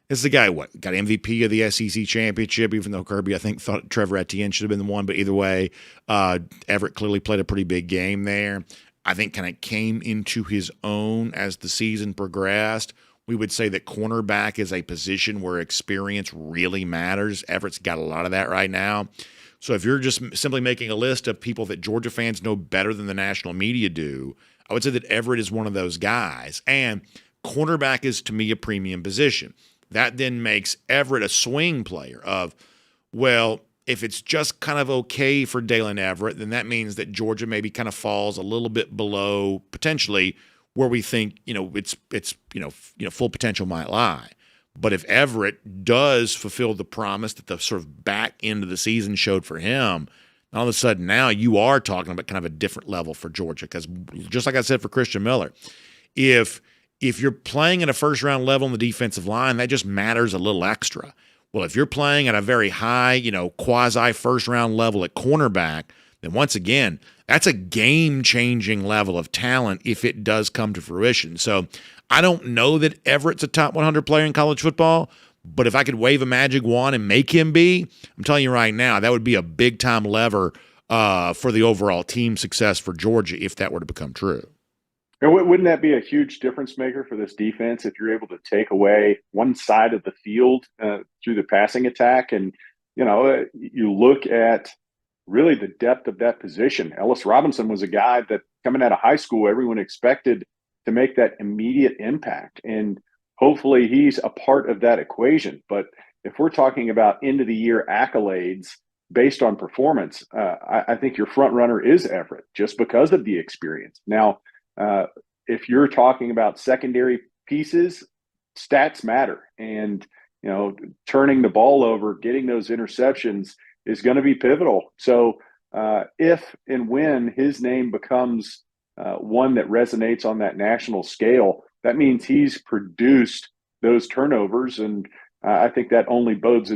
Speaker 1: this is a guy, got MVP of the SEC championship, even though Kirby, I think, thought Trevor Etienne should have been the one. But either way, Everett clearly played a pretty big game there. I think kind of came into his own as the season progressed. We would say that cornerback is a position where experience really matters. Everett's got a lot of that right now. So if you're just simply making a list of people that Georgia fans know better than the national media do, I would say that Everett is one of those guys. And cornerback is, to me, a premium position. That then makes Everett a swing player of, well, if it's just kind of okay for Dalen Everett, then that means that Georgia maybe kind of falls a little bit below potentially where we think, it's full potential might lie. But if Everett does fulfill the promise that the sort of back end of the season showed for him, All of a sudden now you are talking about kind of a different level for Georgia, because just like I said for Christen Miller, if you're playing at a first-round level on the defensive line, that just matters a little extra. Well, if you're playing at a very high, quasi first-round level at cornerback, then once again, that's a game-changing level of talent if it does come to fruition. So I don't know that Everett's a top 100 player in college football, but if I could wave a magic wand and make him be, I'm telling you right now, that would be a big-time lever for the overall team success for Georgia if that were to become true.
Speaker 9: And wouldn't that be a huge difference maker for this defense if you're able to take away one side of the field through the passing attack? And, you look at really the depth of that position. Ellis Robinson was a guy that coming out of high school, everyone expected to make that immediate impact. And hopefully he's a part of that equation. But if we're talking about end-of-the-year accolades based on performance, I think your front runner is Everett just because of the experience. Now, if you're talking about secondary pieces, stats matter. And, turning the ball over, getting those interceptions is going to be pivotal. So if and when his name becomes one that resonates on that national scale, that means he's produced those turnovers. And I think that only bodes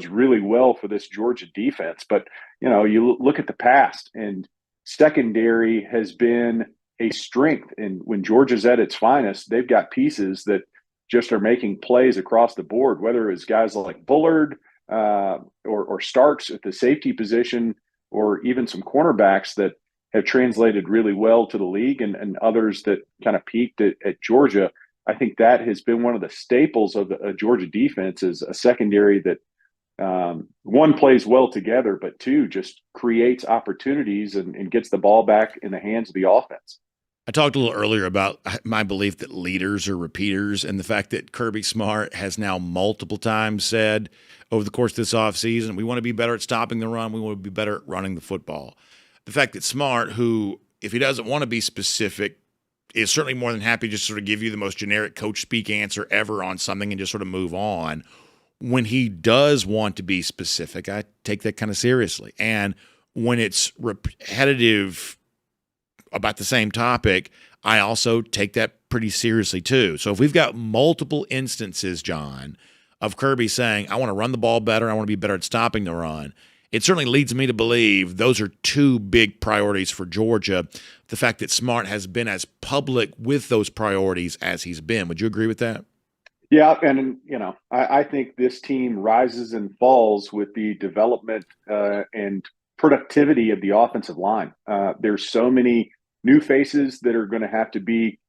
Speaker 9: really well for this Georgia defense. But, you look at the past, and secondary has been a strength. And when Georgia's at its finest, they've got pieces that just are making plays across the board, whether it's guys like Bullard or Starks at the safety position, or even some cornerbacks that have translated really well to the league, and others that kind of peaked at Georgia. I think that has been one of the staples of the Georgia defense, is a secondary that one, plays well together, but two, just creates opportunities and gets the ball back in the hands of the offense.
Speaker 1: I talked a little earlier about my belief that leaders are repeaters, and the fact that Kirby Smart has now multiple times said over the course of this offseason, we want to be better at stopping the run, we want to be better at running the football. The fact that Smart, who, if he doesn't want to be specific, is certainly more than happy to just sort of give you the most generic coach speak answer ever on something and just sort of move on. When he does want to be specific, I take that kind of seriously. And when it's repetitive about the same topic, I also take that pretty seriously too. So if we've got multiple instances, John, of Kirby saying, I want to run the ball better, I want to be better at stopping the run, it certainly leads me to believe those are two big priorities for Georgia. The fact that Smart has been as public with those priorities as he's been. Would you agree with that?
Speaker 9: Yeah, and I think this team rises and falls with the development and productivity of the offensive line. There's so many new faces that are going to have to be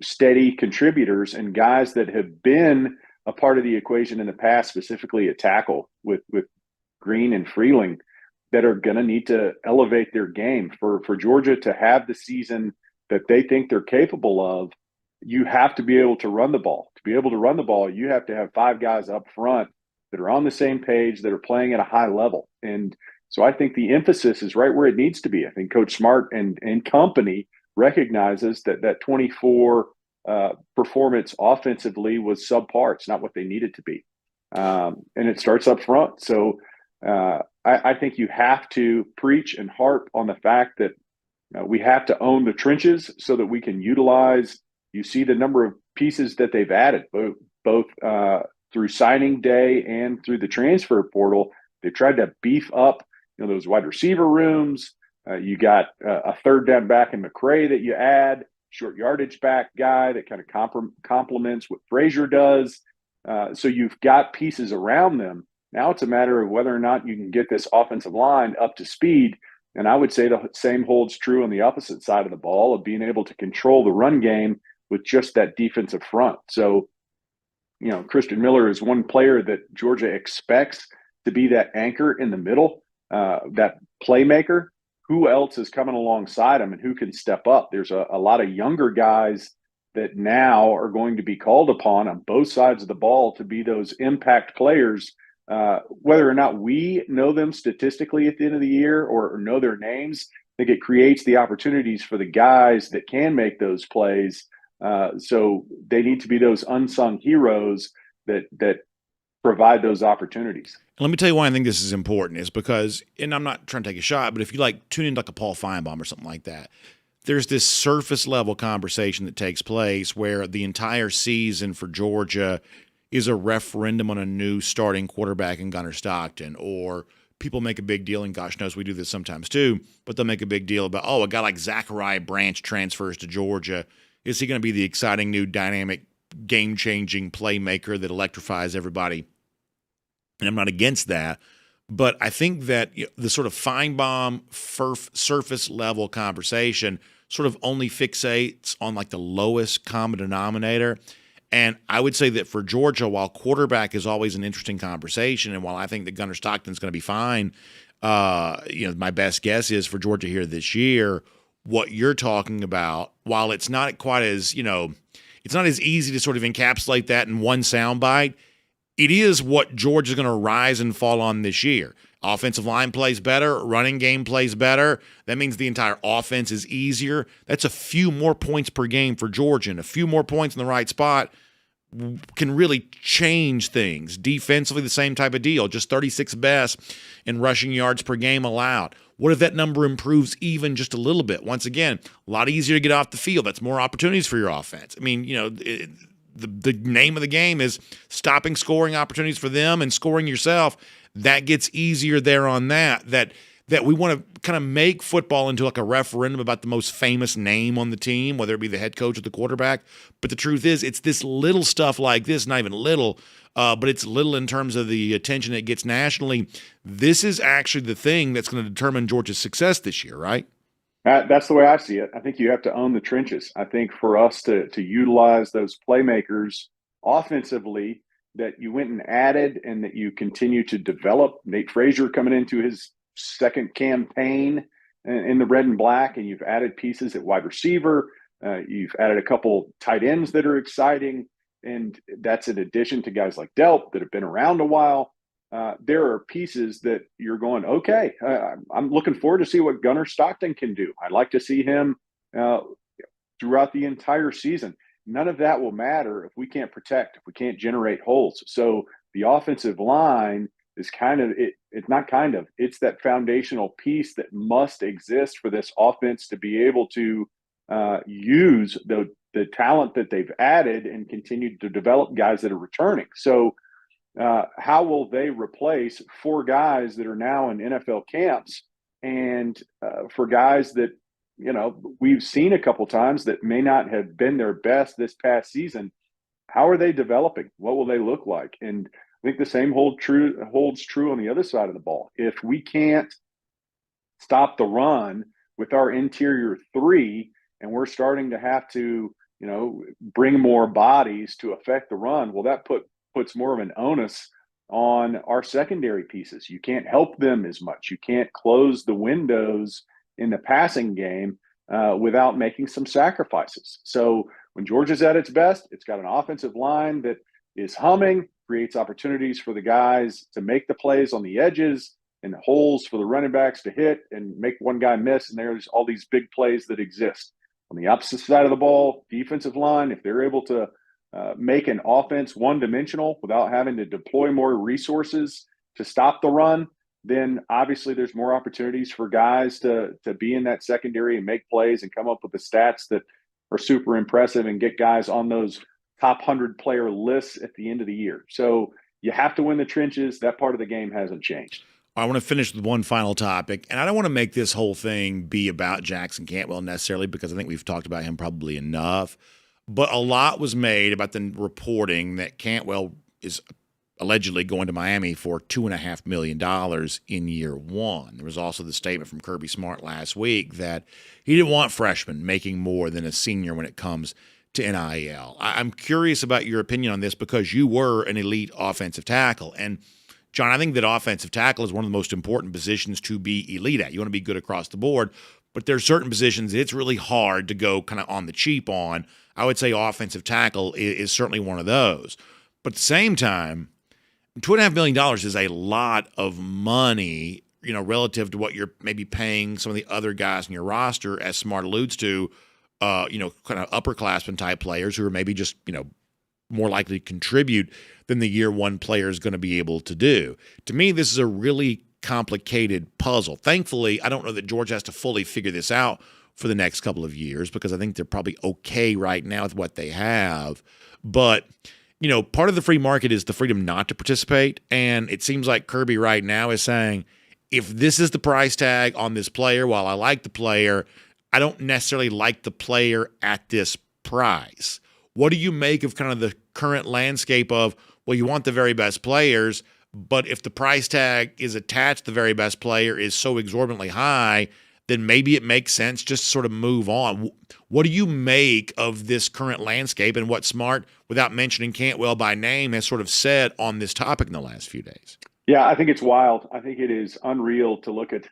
Speaker 9: steady contributors, and guys that have been a part of the equation in the past, specifically at tackle with Green and Freeling, that are going to need to elevate their game for Georgia to have the season that they think they're capable of. You have to be able to run the ball. To be able to run the ball, you have to have five guys up front that are on the same page, that are playing at a high level. And so I think the emphasis is right where it needs to be. I think Coach Smart and company recognizes that 24 performance offensively was subpar. It's not what they needed to be. And it starts up front. So I think you have to preach and harp on the fact that we have to own the trenches so that we can utilize. You see the number of pieces that they've added, both through signing day and through the transfer portal. They tried to beef up those wide receiver rooms. You got a third down back in McCray that you add, short yardage back guy that kind of complements what Frazier does. So you've got pieces around them. Now it's a matter of whether or not you can get this offensive line up to speed. And I would say the same holds true on the opposite side of the ball, of being able to control the run game with just that defensive front. So, Christen Miller is one player that Georgia expects to be that anchor in the middle, that playmaker. Who else is coming alongside him and who can step up? There's a lot of younger guys that now are going to be called upon on both sides of the ball to be those impact players. Whether or not we know them statistically at the end of the year or know their names, I think it creates the opportunities for the guys that can make those plays. So they need to be those unsung heroes that provide those opportunities.
Speaker 1: Let me tell you why I think this is important is because, and I'm not trying to take a shot, but if you like tune into like a Paul Feinbaum or something like that, there's this surface level conversation that takes place where the entire season for Georgia is a referendum on a new starting quarterback in Gunnar Stockton, or people make a big deal, and gosh knows we do this sometimes too, but they'll make a big deal about, a guy like Zachariah Branch transfers to Georgia. Is he going to be the exciting new dynamic, game-changing playmaker that electrifies everybody? And I'm not against that, but I think that the sort of Feinbaum surface level conversation sort of only fixates on like the lowest common denominator. And I would say that for Georgia, while quarterback is always an interesting conversation, and while I think that Gunnar Stockton's going to be fine, my best guess is for Georgia here this year, what you're talking about, while it's not quite as, it's not as easy to sort of encapsulate that in one soundbite, it is what Georgia's going to rise and fall on this year. Offensive line plays better, running game plays better. That means the entire offense is easier. That's a few more points per game for Georgia, and a few more points in the right spot can really change things. Defensively, the same type of deal, just 36th best in rushing yards per game allowed. What if that number improves even just a little bit? Once again, a lot easier to get off the field. That's more opportunities for your offense. I mean, the name of the game is stopping scoring opportunities for them and scoring yourself. That gets easier there on that we want to kind of make football into like a referendum about the most famous name on the team, whether it be the head coach or the quarterback. But the truth is, it's this little stuff like this, not even little, but it's little in terms of the attention it gets nationally. This is actually the thing that's going to determine Georgia's success this year, right?
Speaker 9: That's the way I see it. I think you have to own the trenches. I think for us to utilize those playmakers offensively that you went and added and that you continue to develop, Nate Frazier coming into his second campaign in the red and black, and you've added pieces at wide receiver. You've added a couple tight ends that are exciting, and that's in addition to guys like Delp that have been around a while. There are pieces that you're going, okay, I'm looking forward to see what Gunnar Stockton can do. I'd like to see him throughout the entire season. None of that will matter if we can't protect, if we can't generate holes. So the offensive line is it's that foundational piece that must exist for this offense to be able to use the talent that they've added and continue to develop guys that are returning. So how will they replace 4 guys that are now in NFL camps and for guys that, we've seen a couple times that may not have been their best this past season? How are they developing? What will they look like? And I think the same holds true on the other side of the ball. If we can't stop the run with our interior 3 and we're starting to have to, bring more bodies to affect the run, well, that puts more of an onus on our secondary pieces. You can't help them as much. You can't close the windows in the passing game without making some sacrifices. So when Georgia's at its best, it's got an offensive line that is humming, creates opportunities for the guys to make the plays on the edges and holes for the running backs to hit and make one guy miss. And there's all these big plays that exist. On the opposite side of the ball, defensive line, if they're able to make an offense one-dimensional without having to deploy more resources to stop the run, then obviously there's more opportunities for guys to be in that secondary and make plays and come up with the stats that are super impressive and get guys on those top 100 player lists at the end of the year. So you have to win the trenches. That part of the game hasn't changed.
Speaker 1: I want to finish with one final topic, and I don't want to make this whole thing be about Jackson Cantwell necessarily because I think we've talked about him probably enough. But a lot was made about the reporting that Cantwell is allegedly going to Miami for $2.5 million in year 1. There was also the statement from Kirby Smart last week that he didn't want freshmen making more than a senior when it comes to NIL. I'm curious about your opinion on this because you were an elite offensive tackle. And, John, I think that offensive tackle is one of the most important positions to be elite at. You want to be good across the board, but there's certain positions it's really hard to go kind of on the cheap on. I would say offensive tackle is certainly one of those. But at the same time, $2.5 million is a lot of money, relative to what you're maybe paying some of the other guys in your roster, as Smart alludes to, kind of upperclassmen type players who are maybe just, more likely to contribute than the year one player is going to be able to do. To me, this is a really complicated puzzle. Thankfully, I don't know that Georgia has to fully figure this out for the next couple of years, because I think they're probably okay right now with what they have. But, part of the free market is the freedom not to participate. And it seems like Kirby right now is saying, if this is the price tag on this player, while I like the player, I don't necessarily like the player at this price. What do you make of kind of the current landscape of, well, you want the very best players, but if the price tag is attached to the very best player is so exorbitantly high, then maybe it makes sense just to sort of move on. What do you make of this current landscape and what Smart, without mentioning Cantwell by name, has sort of said on this topic in the last few days?
Speaker 9: Yeah, I think it's wild. I think it is unreal to look at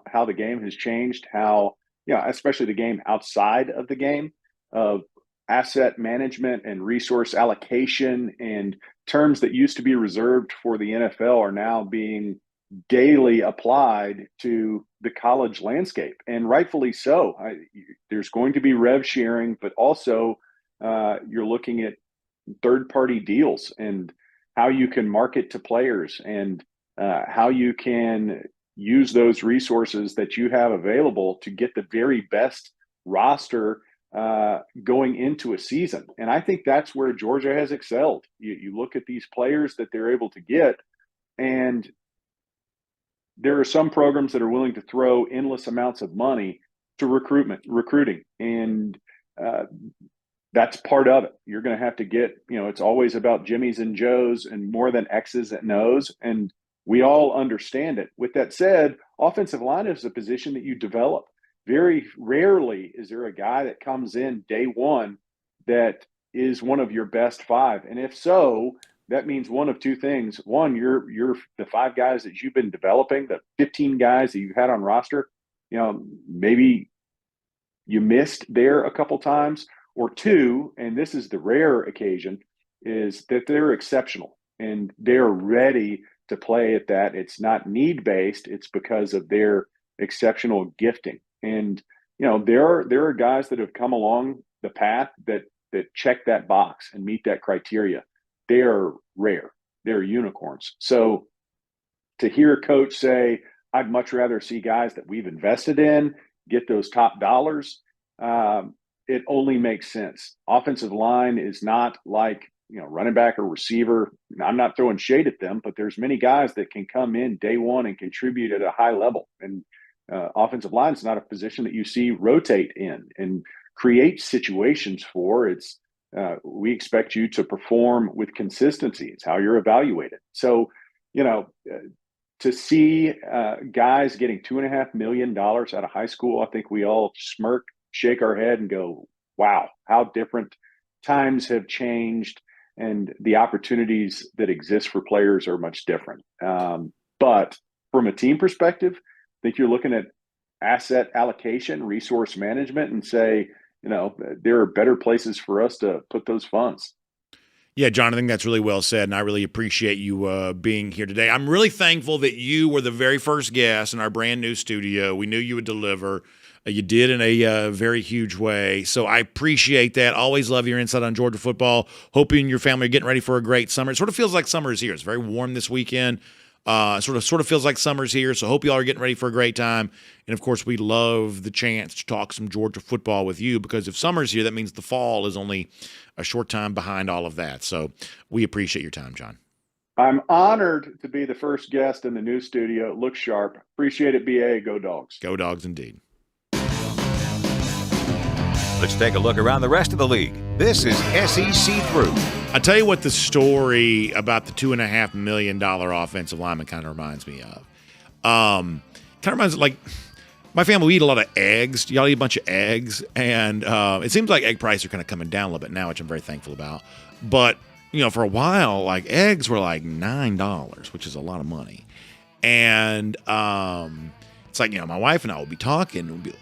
Speaker 9: how the game has changed, how, especially the game outside of the game, of asset management and resource allocation, and terms that used to be reserved for the NFL are now being daily applied to the college landscape, and rightfully so. There's going to be rev sharing, but also you're looking at third-party deals and how you can market to players, and how you can use those resources that you have available to get the very best roster going into a season. And I think that's where Georgia has excelled. You look at these players that they're able to get, and there are some programs that are willing to throw endless amounts of money to recruiting. And that's part of it. You're going to have to get, it's always about Jimmys and Joes and more than X's and O's. And we all understand it. With that said, offensive line is a position that you develop. Very rarely is there a guy that comes in day one that is one of your best five. And if so, that means one of two things. One, you're the five guys that you've been developing, the 15 guys that you've had on roster, maybe you missed there a couple times. Or two, and this is the rare occasion, is that they're exceptional and they're ready to play at that. It's not need-based. It's because of their exceptional gifting. And, there are guys that have come along the path that check that box and meet that criteria. They are rare. They're unicorns. So to hear a coach say, I'd much rather see guys that we've invested in get those top dollars, it only makes sense. Offensive line is not like, running back or receiver. I'm not throwing shade at them, but there's many guys that can come in day one and contribute at a high level. And offensive line is not a position that you see rotate in and create situations for. It's we expect you to perform with consistency. It's how you're evaluated. So, to see guys getting $2.5 million out of high school, I think we all smirk, shake our head, and go, wow, how different times have changed, and the opportunities that exist for players are much different. But from a team perspective, I think you're looking at asset allocation, resource management, and say, there are better places for us to put those funds.
Speaker 1: Yeah, John, I think that's really well said, and I really appreciate you being here today. I'm really thankful that you were the very first guest in our brand new studio. We knew you would deliver. You did in a very huge way. So I appreciate that. Always love your insight on Georgia football. Hope you and your family are getting ready for a great summer. It sort of feels like summer is here. It's very warm this weekend. Sort of feels like summer's here. So hope you all are getting ready for a great time. And, of course, we love the chance to talk some Georgia football with you, because if summer's here, that means the fall is only a short time behind all of that. So we appreciate your time, John.
Speaker 9: I'm honored to be the first guest in the new studio. It looks sharp. Appreciate it, BA. Go Dogs.
Speaker 1: Go Dogs indeed.
Speaker 3: Let's take a look around the rest of the league. This is SEC Through.
Speaker 1: I tell you what the story about the $2.5 million offensive lineman kind of reminds me of. Kind of reminds me, like, my family, we eat a lot of eggs. Y'all eat a bunch of eggs. And it seems like egg prices are kind of coming down a little bit now, which I'm very thankful about. But, for a while, like, eggs were like $9, which is a lot of money. And it's like, my wife and I would be talking, and we'd be,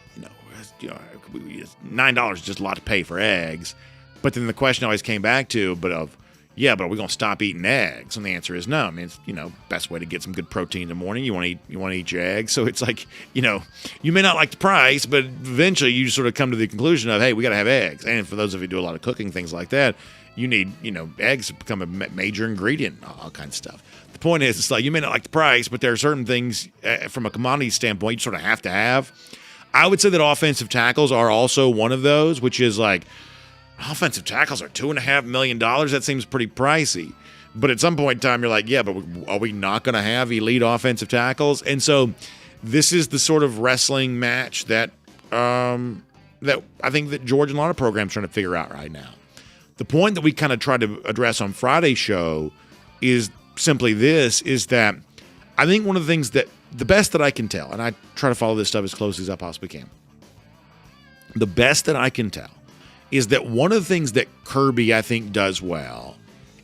Speaker 1: $9 is just a lot to pay for eggs. But then the question always came back to, but are we going to stop eating eggs? And the answer is no. I mean, it's, best way to get some good protein in the morning. You want to eat your eggs. So it's like, you may not like the price, but eventually you sort of come to the conclusion of, hey, we got to have eggs. And for those of you who do a lot of cooking, things like that, You need, eggs to become a major ingredient, all kinds of stuff. The point is, it's like you may not like the price, but there are certain things from a commodity standpoint you sort of have to have. I would say that offensive tackles are also one of those, which is like, offensive tackles are $2.5 million. That seems pretty pricey. But at some point in time, you're like, yeah, but are we not going to have elite offensive tackles? And so this is the sort of wrestling match that that I think that Georgia and a lot of programs are trying to figure out right now. The point that we kind of tried to address on Friday's show is simply this, is that I think one of the things that the best that I can tell, and I try to follow this stuff as closely as I possibly can, the best that I can tell is that one of the things that Kirby, I think, does well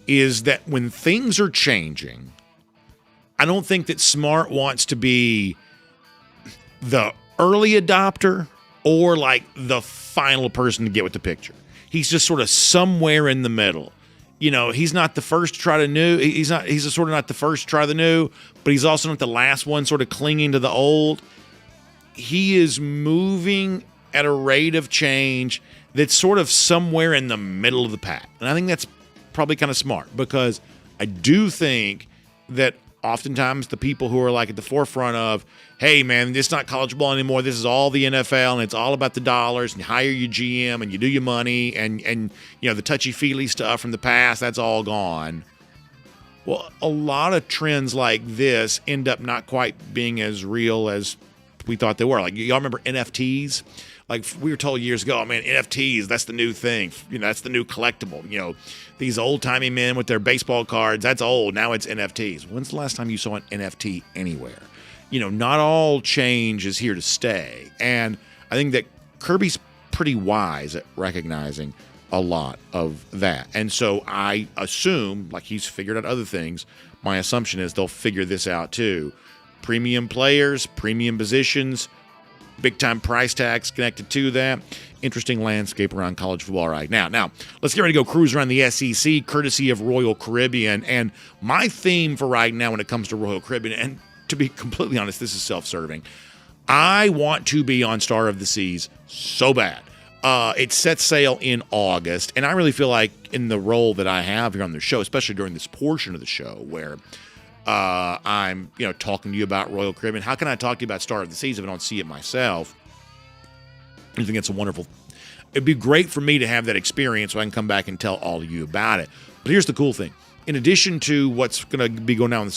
Speaker 1: is that when things are changing, I don't think that Smart wants to be the early adopter or like the final person to get with the picture. He's just sort of somewhere in the middle. He's not the first to try the new. He's sort of not the first to try the new, but he's also not the last one sort of clinging to the old. He is moving at a rate of change that's sort of somewhere in the middle of the pack. And I think that's probably kind of smart, because I do think that oftentimes the people who are like at the forefront of, hey, man, this is not college ball anymore. This is all the NFL, and it's all about the dollars, and you hire your GM, and you do your money, and the touchy-feely stuff from the past, that's all gone. Well, a lot of trends like this end up not quite being as real as we thought they were. Like, y'all remember NFTs? Like, we were told years ago, man, NFTs, that's the new thing. That's the new collectible. These old-timey men with their baseball cards, that's old. Now it's NFTs. When's the last time you saw an NFT anywhere? Not all change is here to stay. And I think that Kirby's pretty wise at recognizing a lot of that. And so I assume, like he's figured out other things, my assumption is they'll figure this out too. Premium players, premium positions, big-time price tags connected to that. Interesting landscape around college football right now. Now, let's get ready to go cruise around the SEC, courtesy of Royal Caribbean. And my theme for right now when it comes to Royal Caribbean, and to be completely honest, this is self-serving, I want to be on Star of the Seas so bad. It sets sail in August, and I really feel like in the role that I have here on the show, especially during this portion of the show where I'm talking to you about Royal Caribbean, how can I talk to you about Star of the Seas if I don't see it myself? I think it's a wonderful. It'd be great for me to have that experience so I can come back and tell all of you about it. But here's the cool thing. In addition to what's going to be going on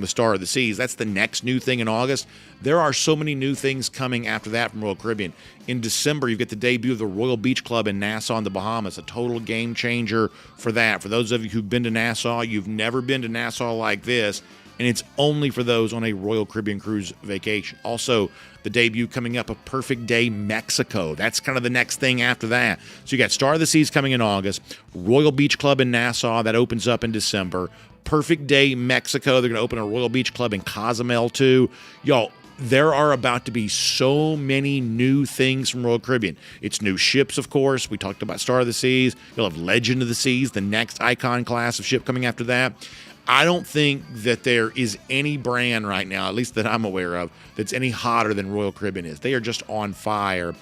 Speaker 1: with Star of the Seas, that's the next new thing in August. There are so many new things coming after that from Royal Caribbean. In December, you get the debut of the Royal Beach Club in Nassau in the Bahamas, a total game changer for that. For those of you who've been to Nassau, you've never been to Nassau like this, and it's only for those on a Royal Caribbean cruise vacation. Also, the debut coming up of Perfect Day Mexico. That's kind of the next thing after that. So you got Star of the Seas coming in August, Royal Beach Club in Nassau, that opens up in December, Perfect Day Mexico. They're going to open a Royal Beach Club in Cozumel too. Y'all, there are about to be so many new things from Royal Caribbean. It's new ships, of course. We talked about Star of the Seas. You'll have Legend of the Seas, the next icon class of ship coming after that. I don't think that there is any brand right now, at least that I'm aware of, that's any hotter than Royal Caribbean is. They are just on fire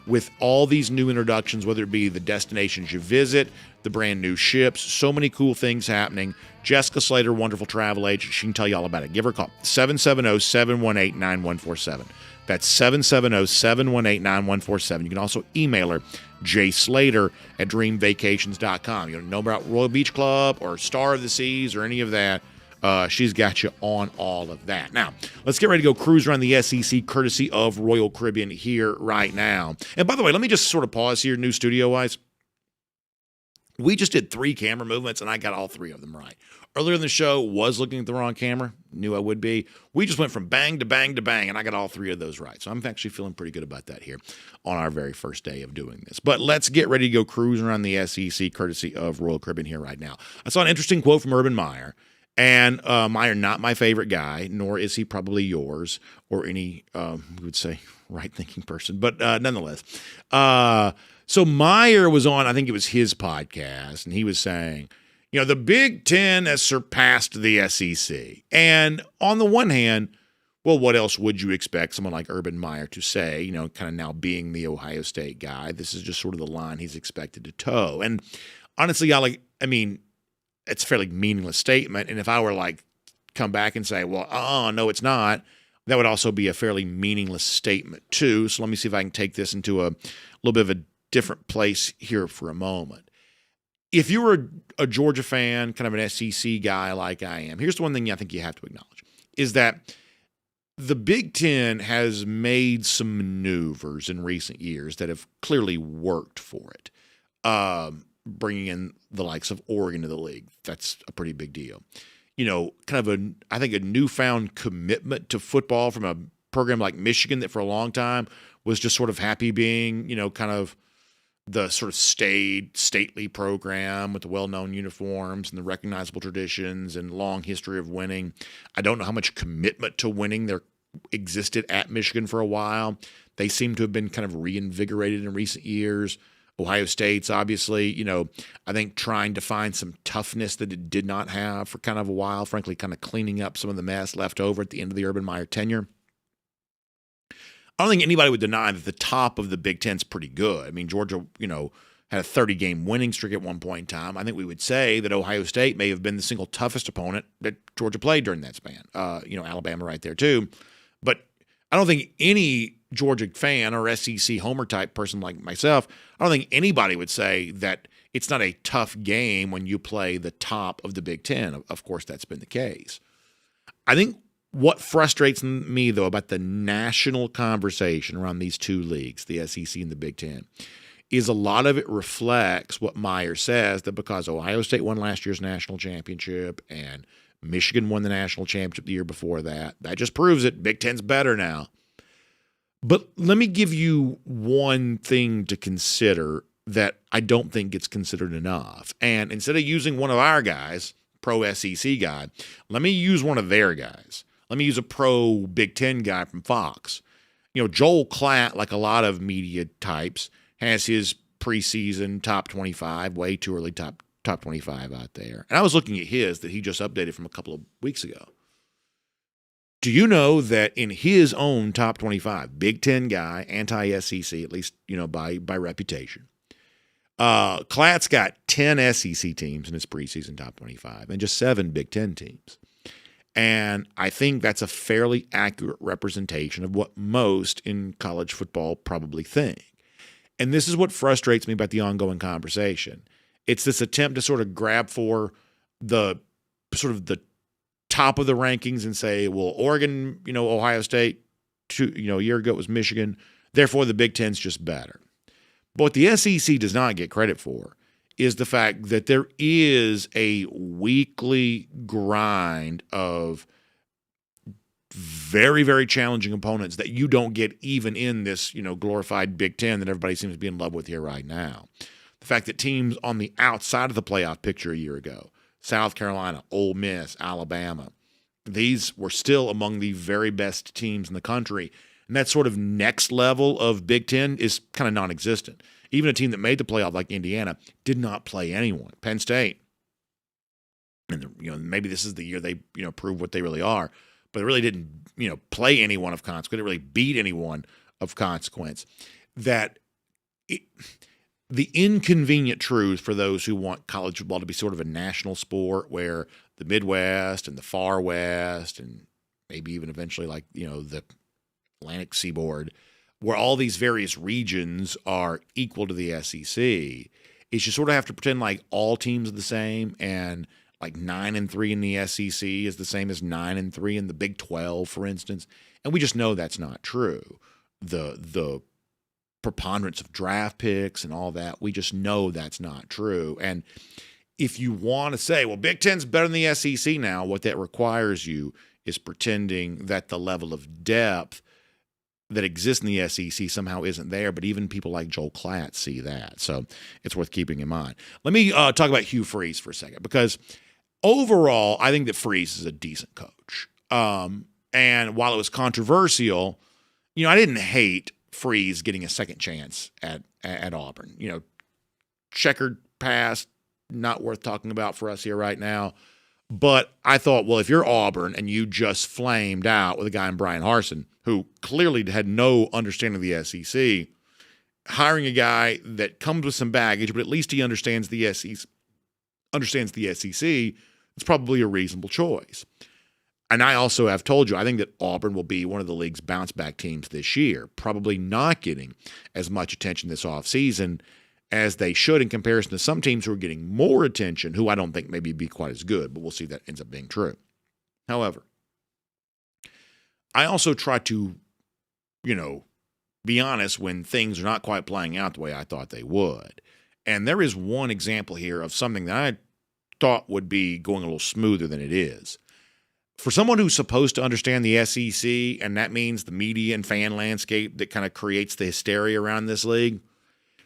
Speaker 1: with all these new introductions, whether it be the destinations you visit, the brand new ships, so many cool things happening. Jessica Slater, wonderful travel agent, she can tell you all about it. Give her a call, 770-718-9147. That's 770-718-9147. You can also email her, jslater@dreamvacations.com. You don't know about Royal Beach Club or Star of the Seas or any of that. She's got you on all of that. Now, let's get ready to go cruise around the SEC courtesy of Royal Caribbean here right now. And by the way, let me just sort of pause here, new studio-wise. We just did 3 camera movements, and I got all 3 of them right. Earlier in the show, was looking at the wrong camera. Knew I would be. We just went from bang to bang to bang, and I got all 3 of those right. So I'm actually feeling pretty good about that here on our very first day of doing this. But let's get ready to go cruising around the SEC courtesy of Royal Caribbean here right now. I saw an interesting quote from Urban Meyer. And Meyer, not my favorite guy, nor is he probably yours or any, we would say, right-thinking person. But nonetheless, so Meyer was on, I think it was his podcast, and he was saying, the Big Ten has surpassed the SEC. And on the one hand, well, what else would you expect someone like Urban Meyer to say, kind of now being the Ohio State guy? This is just sort of the line he's expected to toe. And honestly, I mean, it's a fairly meaningless statement. And if I were like, come back and say, well, no, it's not, that would also be a fairly meaningless statement too. So let me see if I can take this into a little bit of a different place here for a moment. If you were a Georgia fan, kind of an SEC guy like I am, here's the one thing I think you have to acknowledge, is that the Big Ten has made some maneuvers in recent years that have clearly worked for it. Bringing in the likes of Oregon to the league, that's a pretty big deal. Kind of I think a newfound commitment to football from a program like Michigan that for a long time was just sort of happy being, kind of the sort of stately program with the well-known uniforms and the recognizable traditions and long history of winning. I don't know how much commitment to winning there existed at Michigan for a while. They seem to have been kind of reinvigorated in recent years. Ohio State's obviously, I think trying to find some toughness that it did not have for kind of a while, frankly, kind of cleaning up some of the mess left over at the end of the Urban Meyer tenure. I don't think anybody would deny that the top of the Big Ten's pretty good. I mean, Georgia, had a 30-game winning streak at one point in time. I think we would say that Ohio State may have been the single toughest opponent that Georgia played during that span. Alabama right there too. But I don't think any Georgia fan or SEC homer type person like myself, I don't think anybody would say that it's not a tough game when you play the top of the Big Ten. Of course, that's been the case. I think what frustrates me, though, about the national conversation around these two leagues, the SEC and the Big Ten, is a lot of it reflects what Meyer says, that because Ohio State won last year's national championship and Michigan won the national championship the year before that just proves it. Big Ten's better now. But let me give you one thing to consider that I don't think gets considered enough. And instead of using one of our guys, pro SEC guy, let me use one of their guys. Let me use a pro Big Ten guy from Fox. Joel Klatt, like a lot of media types, has his preseason top 25, way too early top 25 out there. And I was looking at his that he just updated from a couple of weeks ago. Do you know that in his own top 25, Big Ten guy, anti-SEC, at least, by reputation, Klatt's got 10 SEC teams in his preseason top 25 and just 7 Big Ten teams. And I think that's a fairly accurate representation of what most in college football probably think. And this is what frustrates me about the ongoing conversation. It's this attempt to sort of grab for the sort of the top of the rankings and say, well, Oregon, Ohio State, a year ago it was Michigan, therefore the Big Ten's just better. But what the SEC does not get credit for is the fact that there is a weekly grind of very, very challenging opponents that you don't get even in this, glorified Big Ten that everybody seems to be in love with here right now. The fact that teams on the outside of the playoff picture a year ago, South Carolina, Ole Miss, Alabama, these were still among the very best teams in the country. And that sort of next level of Big Ten is kind of non-existent. Even a team that made the playoff like Indiana did not play anyone. Penn State, and maybe this is the year they prove what they really are, but they really didn't play anyone of consequence. They didn't really beat anyone of consequence. The inconvenient truth for those who want college football to be sort of a national sport where the Midwest and the Far West and maybe even eventually like, the Atlantic Seaboard, where all these various regions are equal to the SEC, is you sort of have to pretend like all teams are the same and like 9-3 in the SEC is the same as 9-3 in the Big 12, for instance. And we just know that's not true. The preponderance of draft picks and all that, we just know that's not true. And if you want to say, well, Big Ten's better than the SEC now, what that requires you is pretending that the level of depth that exists in the SEC somehow isn't there, but even people like Joel Klatt see that. So it's worth keeping in mind. Let me talk about Hugh Freeze for a second, because overall, I think that Freeze is a decent coach. And while it was controversial, I didn't hate Freeze getting a second chance at Auburn. Checkered past, not worth talking about for us here right now. But I thought, well, if you're Auburn and you just flamed out with a guy in Brian Harsin, who clearly had no understanding of the SEC, hiring a guy that comes with some baggage, but at least he understands the understands the SEC, it's probably a reasonable choice. And I also have told you, I think that Auburn will be one of the league's bounce-back teams this year, probably not getting as much attention this offseason as they should in comparison to some teams who are getting more attention, who I don't think maybe be quite as good, but we'll see if that ends up being true. However, I also try to, be honest when things are not quite playing out the way I thought they would. And there is one example here of something that I thought would be going a little smoother than it is. For someone who's supposed to understand the SEC, and that means the media and fan landscape that kind of creates the hysteria around this league,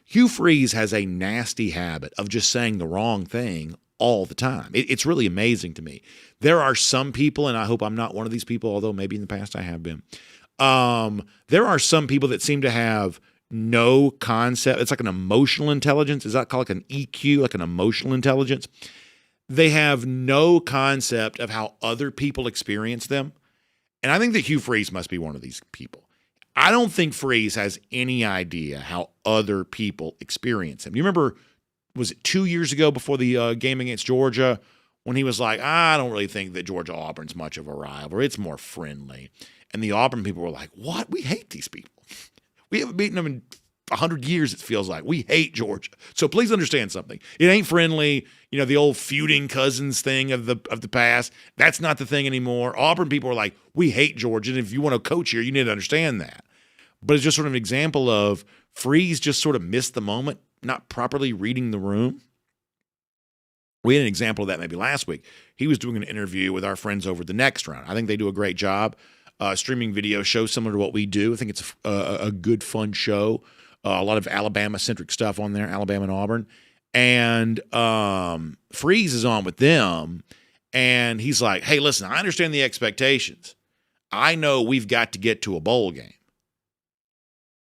Speaker 1: Hugh Freeze has a nasty habit of just saying the wrong thing all the time. It's really amazing to me. There are some people, and I hope I'm not one of these people, although maybe in the past I have been. There are some people that seem to have no concept. It's like an emotional intelligence. Is that called like an EQ, like an emotional intelligence? They have no concept of how other people experience them. And I think that Hugh Freeze must be one of these people. I don't think Freeze has any idea how other people experience him. You remember, was it 2 years ago before the game against Georgia when he was like, I don't really think that Georgia-Auburn's much of a rivalry. It's more friendly. And the Auburn people were like, what? We hate these people. We haven't beaten them in 100 years, it feels like. We hate Georgia. So please understand something. It ain't friendly. The old feuding cousins thing of the past. That's not the thing anymore. Auburn people are like, we hate Georgia. And if you want to coach here, you need to understand that. But it's just sort of an example of Freeze just sort of missed the moment, not properly reading the room. We had an example of that maybe last week. He was doing an interview with our friends over the Next Round. I think they do a great job. Streaming video show similar to what we do. I think it's a good, fun show. A lot of Alabama-centric stuff on there, Alabama and Auburn. And Freeze is on with them, and he's like, hey, listen, I understand the expectations. I know we've got to get to a bowl game.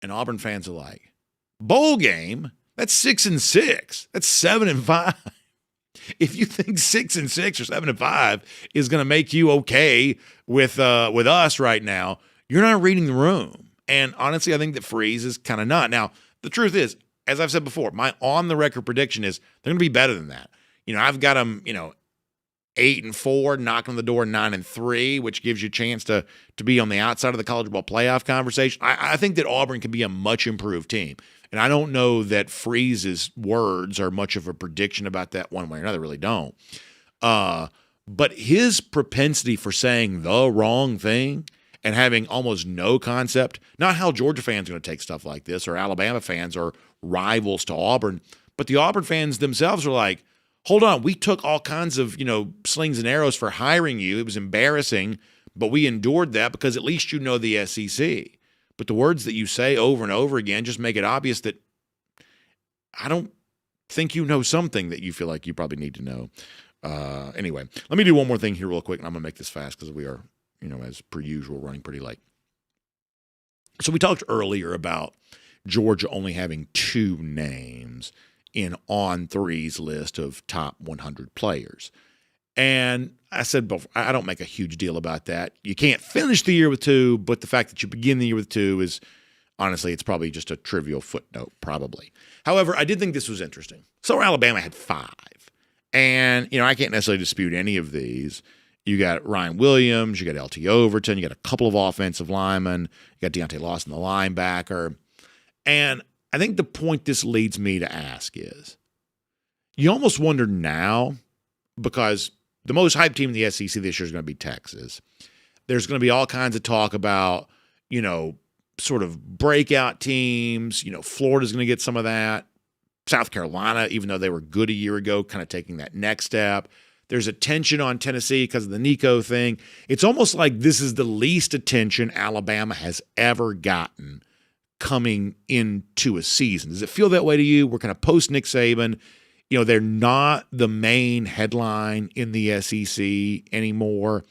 Speaker 1: And Auburn fans are like, bowl game? That's 6-6. That's 7-5. If you think 6-6 or 7-5 is going to make you okay with us right now, you're not reading the room. And honestly, I think that Freeze is kind of not. Now, the truth is, as I've said before, my on-the-record prediction is they're going to be better than that. I've got them, 8-4, knocking on the door 9-3, which gives you a chance to be on the outside of the college ball playoff conversation. I think that Auburn can be a much improved team. And I don't know that Freeze's words are much of a prediction about that one way or another. Really don't. But his propensity for saying the wrong thing and having almost no concept, not how Georgia fans are going to take stuff like this or Alabama fans or rivals to Auburn, but the Auburn fans themselves are like, hold on, we took all kinds of, slings and arrows for hiring you. It was embarrassing, but we endured that because at least you know the SEC. But the words that you say over and over again just make it obvious that I don't think you know something that you feel like you probably need to know. Anyway, let me do one more thing here real quick, and I'm going to make this fast because we are, as per usual, running pretty late. So we talked earlier about Georgia only having 2 names in On3's list of top 100 players. And I said before, I don't make a huge deal about that. You can't finish the year with 2, but the fact that you begin the year with 2 is, honestly, it's probably just a trivial footnote, probably. However, I did think this was interesting. So Alabama had 5. And, I can't necessarily dispute any of these. You got Ryan Williams, you got LT Overton, you got a couple of offensive linemen, you got Deontay Lawson, the linebacker. And I think the point this leads me to ask is, you almost wonder now, because the most hyped team in the SEC this year is going to be Texas. There's going to be all kinds of talk about, sort of breakout teams. Florida's going to get some of that. South Carolina, even though they were good a year ago, kind of taking that next step. There's attention on Tennessee because of the Nico thing. It's almost like this is the least attention Alabama has ever gotten coming into a season. Does it feel that way to you? We're kind of post Nick Saban. They're not the main headline in the SEC anymore.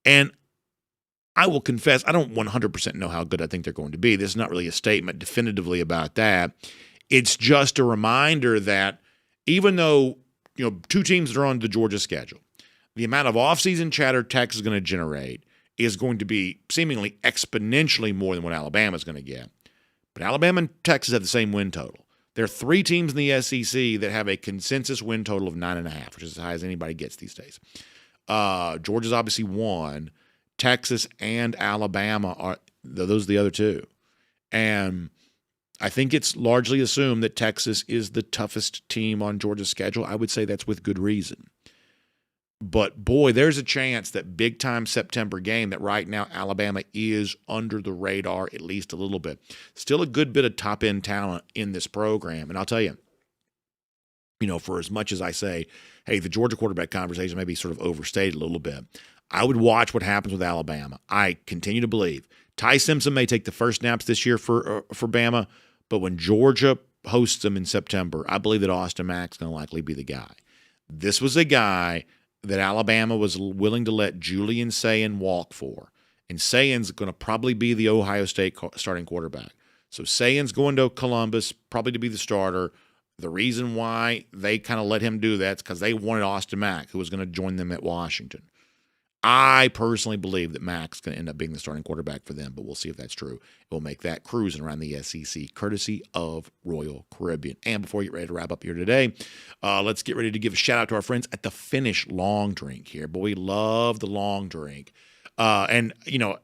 Speaker 1: And I will confess, I don't 100% know how good I think they're going to be. This is not really a statement definitively about that. It's just a reminder that even though, 2 teams that are on the Georgia schedule, the amount of offseason chatter Texas is going to generate is going to be seemingly exponentially more than what Alabama is going to get. But Alabama and Texas have the same win total. There are 3 teams in the SEC that have a consensus win total of 9.5, which is as high as anybody gets these days. Georgia's obviously one. Texas and Alabama those are the other 2. And I think it's largely assumed that Texas is the toughest team on Georgia's schedule. I would say that's with good reason. But, boy, there's a chance that big-time September game that right now Alabama is under the radar at least a little bit. Still a good bit of top-end talent in this program. And I'll tell you, for as much as I say, hey, the Georgia quarterback conversation may be sort of overstated a little bit, I would watch what happens with Alabama. I continue to believe Ty Simpson may take the first snaps this year for Bama, but when Georgia hosts them in September, I believe that Austin Mack's going to likely be the guy. This was a guy that Alabama was willing to let Julian Sayin walk for, and Sayin's going to probably be the Ohio State starting quarterback. So Sayin's going to Columbus probably to be the starter. The reason why they kind of let him do that is because they wanted Austin Mack, who was going to join them at Washington. I personally believe that Mack's going to end up being the starting quarterback for them, but we'll see if that's true. We'll make that cruising around the SEC, courtesy of Royal Caribbean. And before we get ready to wrap up here today, let's get ready to give a shout-out to our friends at the Finnish Long Drink here. Boy, we love the long drink. For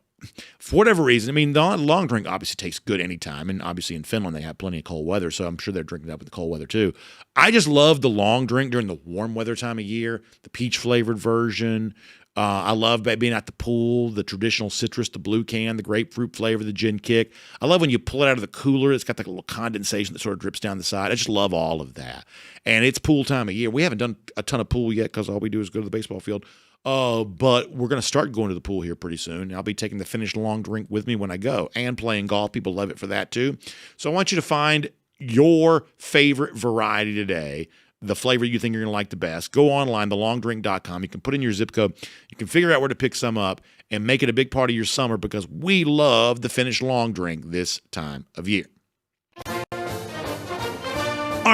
Speaker 1: whatever reason, the long drink obviously tastes good anytime, and obviously in Finland they have plenty of cold weather, so I'm sure they're drinking that with the cold weather too. I just love the long drink during the warm weather time of year, the peach-flavored version. I love being at the pool, the traditional citrus, the blue can, the grapefruit flavor, the gin kick. I love when you pull it out of the cooler. It's got that little condensation that sort of drips down the side. I just love all of that. And it's pool time of year. We haven't done a ton of pool yet because all we do is go to the baseball field. But we're going to start going to the pool here pretty soon. I'll be taking the Finnish long drink with me when I go and playing golf. People love it for that too. So I want you to find your favorite variety today, the flavor you think you're going to like the best. Go online, thelongdrink.com. You can put in your zip code. You can figure out where to pick some up and make it a big part of your summer because we love the Finnish long drink this time of year. All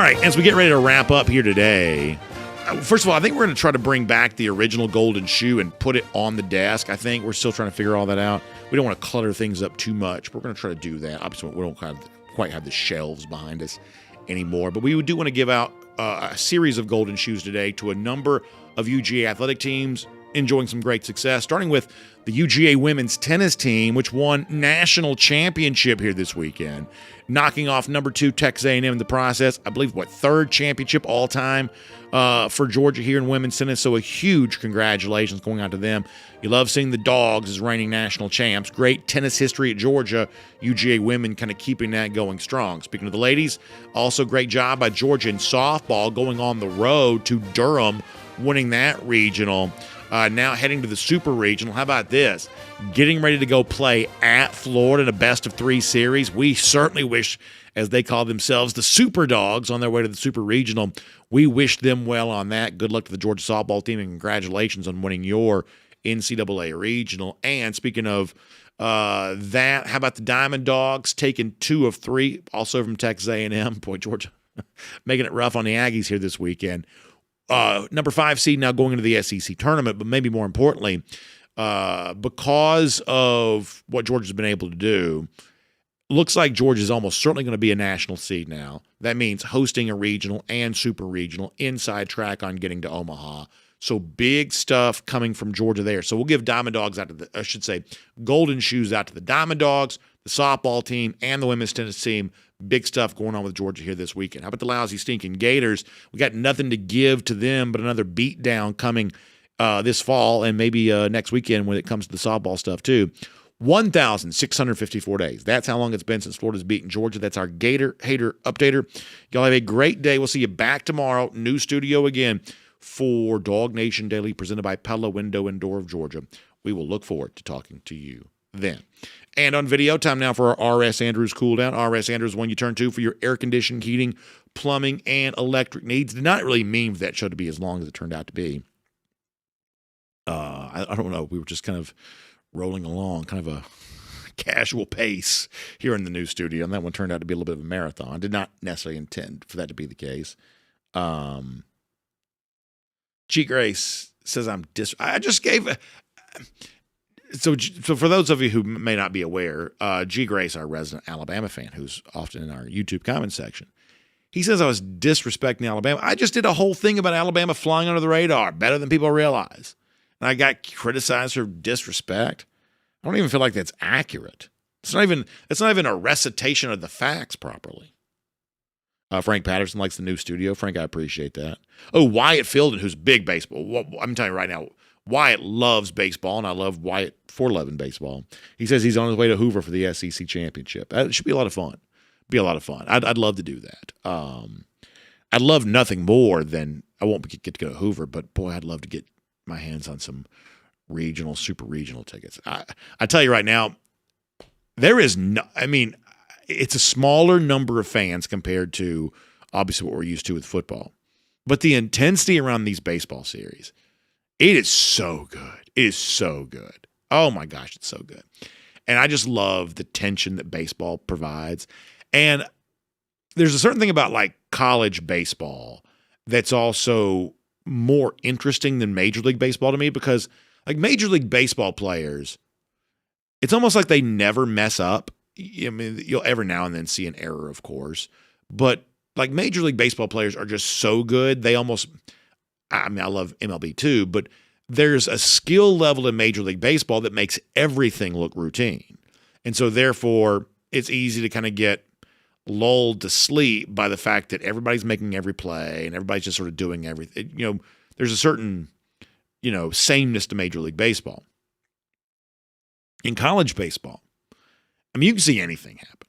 Speaker 1: right, as we get ready to wrap up here today, first of all, I think we're going to try to bring back the original golden shoe and put it on the desk. I think we're still trying to figure all that out. We don't want to clutter things up too much. We're going to try to do that. Obviously, we don't quite have the shelves behind us anymore, but we do want to give out a series of golden shoes today to a number of UGA athletic teams enjoying some great success, starting with the UGA women's tennis team, which won national championship here this weekend, knocking off number 2 Texas A&M in the process. I believe, 3rd championship all-time for Georgia here in women's tennis, so a huge congratulations going out to them. You love seeing the Dogs as reigning national champs. Great tennis history at Georgia. UGA women kind of keeping that going strong. Speaking of the ladies, also great job by Georgia in softball going on the road to Durham, winning that regional. Now heading to the Super Regional. How about this? Getting ready to go play at Florida in a best-of-3 series. We certainly wish, as they call themselves, the Super Dogs on their way to the Super Regional. We wish them well on that. Good luck to the Georgia softball team, and congratulations on winning your NCAA Regional. And speaking of that, how about the Diamond Dogs taking 2 of 3, also from Texas A&M. Boy, Georgia making it rough on the Aggies here this weekend. Number 5 seed now going into the SEC tournament, but maybe more importantly, because of what Georgia's been able to do, looks like Georgia's almost certainly going to be a national seed now. That means hosting a regional and super regional, inside track on getting to Omaha. So big stuff coming from Georgia there. So we'll give Diamond Dogs out to Golden Shoes out to the Diamond Dogs, the softball team, and the women's tennis team. Big stuff going on with Georgia here this weekend. How about the lousy, stinking Gators? We got nothing to give to them but another beatdown coming this fall and maybe next weekend when it comes to the softball stuff too. 1,654 days. That's how long it's been since Florida's beaten Georgia. That's our Gator Hater Updater. Y'all have a great day. We'll see you back tomorrow. New studio again for DawgNation Daily presented by Pella Window and Door of Georgia. We will look forward to talking to you then. And on video, time now for our R.S. Andrews Cool Down. R.S. Andrews, one you turn to for your air conditioning, heating, plumbing, and electric needs. Did not really mean for that show to be as long as it turned out to be. I don't know. We were just kind of rolling along, kind of a casual pace here in the new studio, and that one turned out to be a little bit of a marathon. Did not necessarily intend for that to be the case. G. Grace says I just gave... So for those of you who may not be aware, G. Grace, our resident Alabama fan, who's often in our YouTube comment section, He says I was disrespecting Alabama. I just did a whole thing about Alabama flying under the radar, better than people realize. And I got criticized for disrespect. I don't even feel like that's accurate. It's not even a recitation of the facts properly. Frank Patterson likes the new studio. Frank, I appreciate that. Oh, Wyatt Fielding, who's big baseball. I'm telling you right now, Wyatt loves baseball, and I love Wyatt for loving baseball. He says he's on his way to Hoover for the SEC championship. That should be a lot of fun. Be a lot of fun. I'd love to do that. I'd love nothing more than I won't get to go to Hoover, but boy, I'd love to get my hands on some regional, super regional tickets. I tell you right now, there is no. I mean, it's a smaller number of fans compared to obviously what we're used to with football, but the intensity around these baseball series, it is so good. It is so good. Oh my gosh, it's so good. And I just love the tension that baseball provides. And there's a certain thing about like college baseball that's also more interesting than Major League Baseball to me, because like Major League Baseball players, it's almost like they never mess up. I mean, you'll every now and then see an error, of course, but like Major League Baseball players are just so good. They almost, I mean, I love MLB too, but there's a skill level in Major League Baseball that makes everything look routine. And so therefore it's easy to kind of get lulled to sleep by the fact that everybody's making every play and everybody's just sort of doing everything. You know, there's a certain, you know, sameness to Major League Baseball. In college baseball, I mean, you can see anything happen.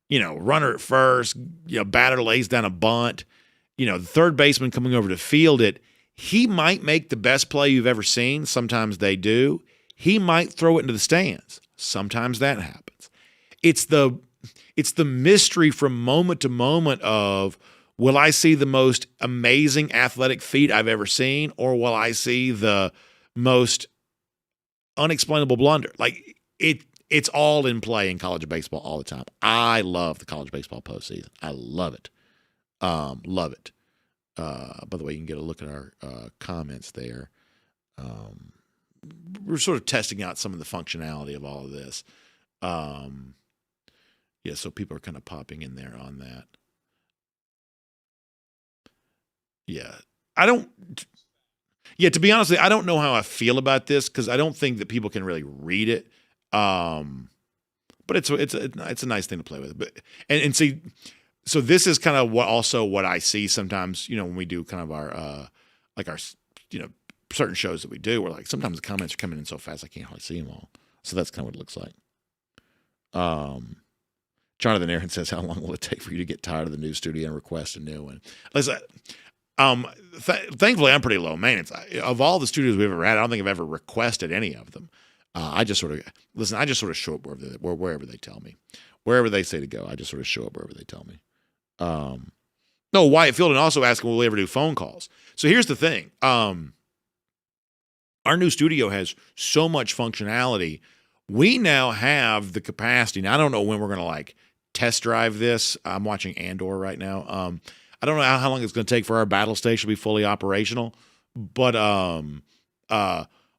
Speaker 1: You know, runner at first, you know, batter lays down a bunt, you know, the third baseman coming over to field it. He might make the best play you've ever seen. Sometimes they do. He might throw it into the stands. Sometimes that happens. It's the mystery from moment to moment of, will I see the most amazing athletic feat I've ever seen, or will I see the most unexplainable blunder? Like it's all in play in college baseball all the time. I love the college baseball postseason. I love it. Love it. By the way, you can get a look at our comments there. We're sort of testing out some of the functionality of all of this. Yeah, so people are kind of popping in there on that. Yeah. To be honest with you, I don't know how I feel about this, because I don't think that people can really read it. But it's a nice thing to play with. But and see, so this is kind of what I see sometimes, you know, when we do kind of our you know, certain shows that we do, where like sometimes the comments are coming in so fast I can't hardly see them all. So that's kind of what it looks like. Jonathan Aaron says, how long will it take for you to get tired of the new studio and request a new one? Listen, thankfully I'm pretty low maintenance. Of all the studios we've ever had, I don't think I've ever requested any of them. I just sort of show up wherever they tell me. Wherever they say to go, I just sort of show up wherever they tell me. No, Wyatt Fielding also asking, will we ever do phone calls? So here's the thing. Our new studio has so much functionality. We now have the capacity. Now, I don't know when we're going to like test drive this. I'm watching Andor right now. I don't know how long it's going to take for our battle station to be fully operational, but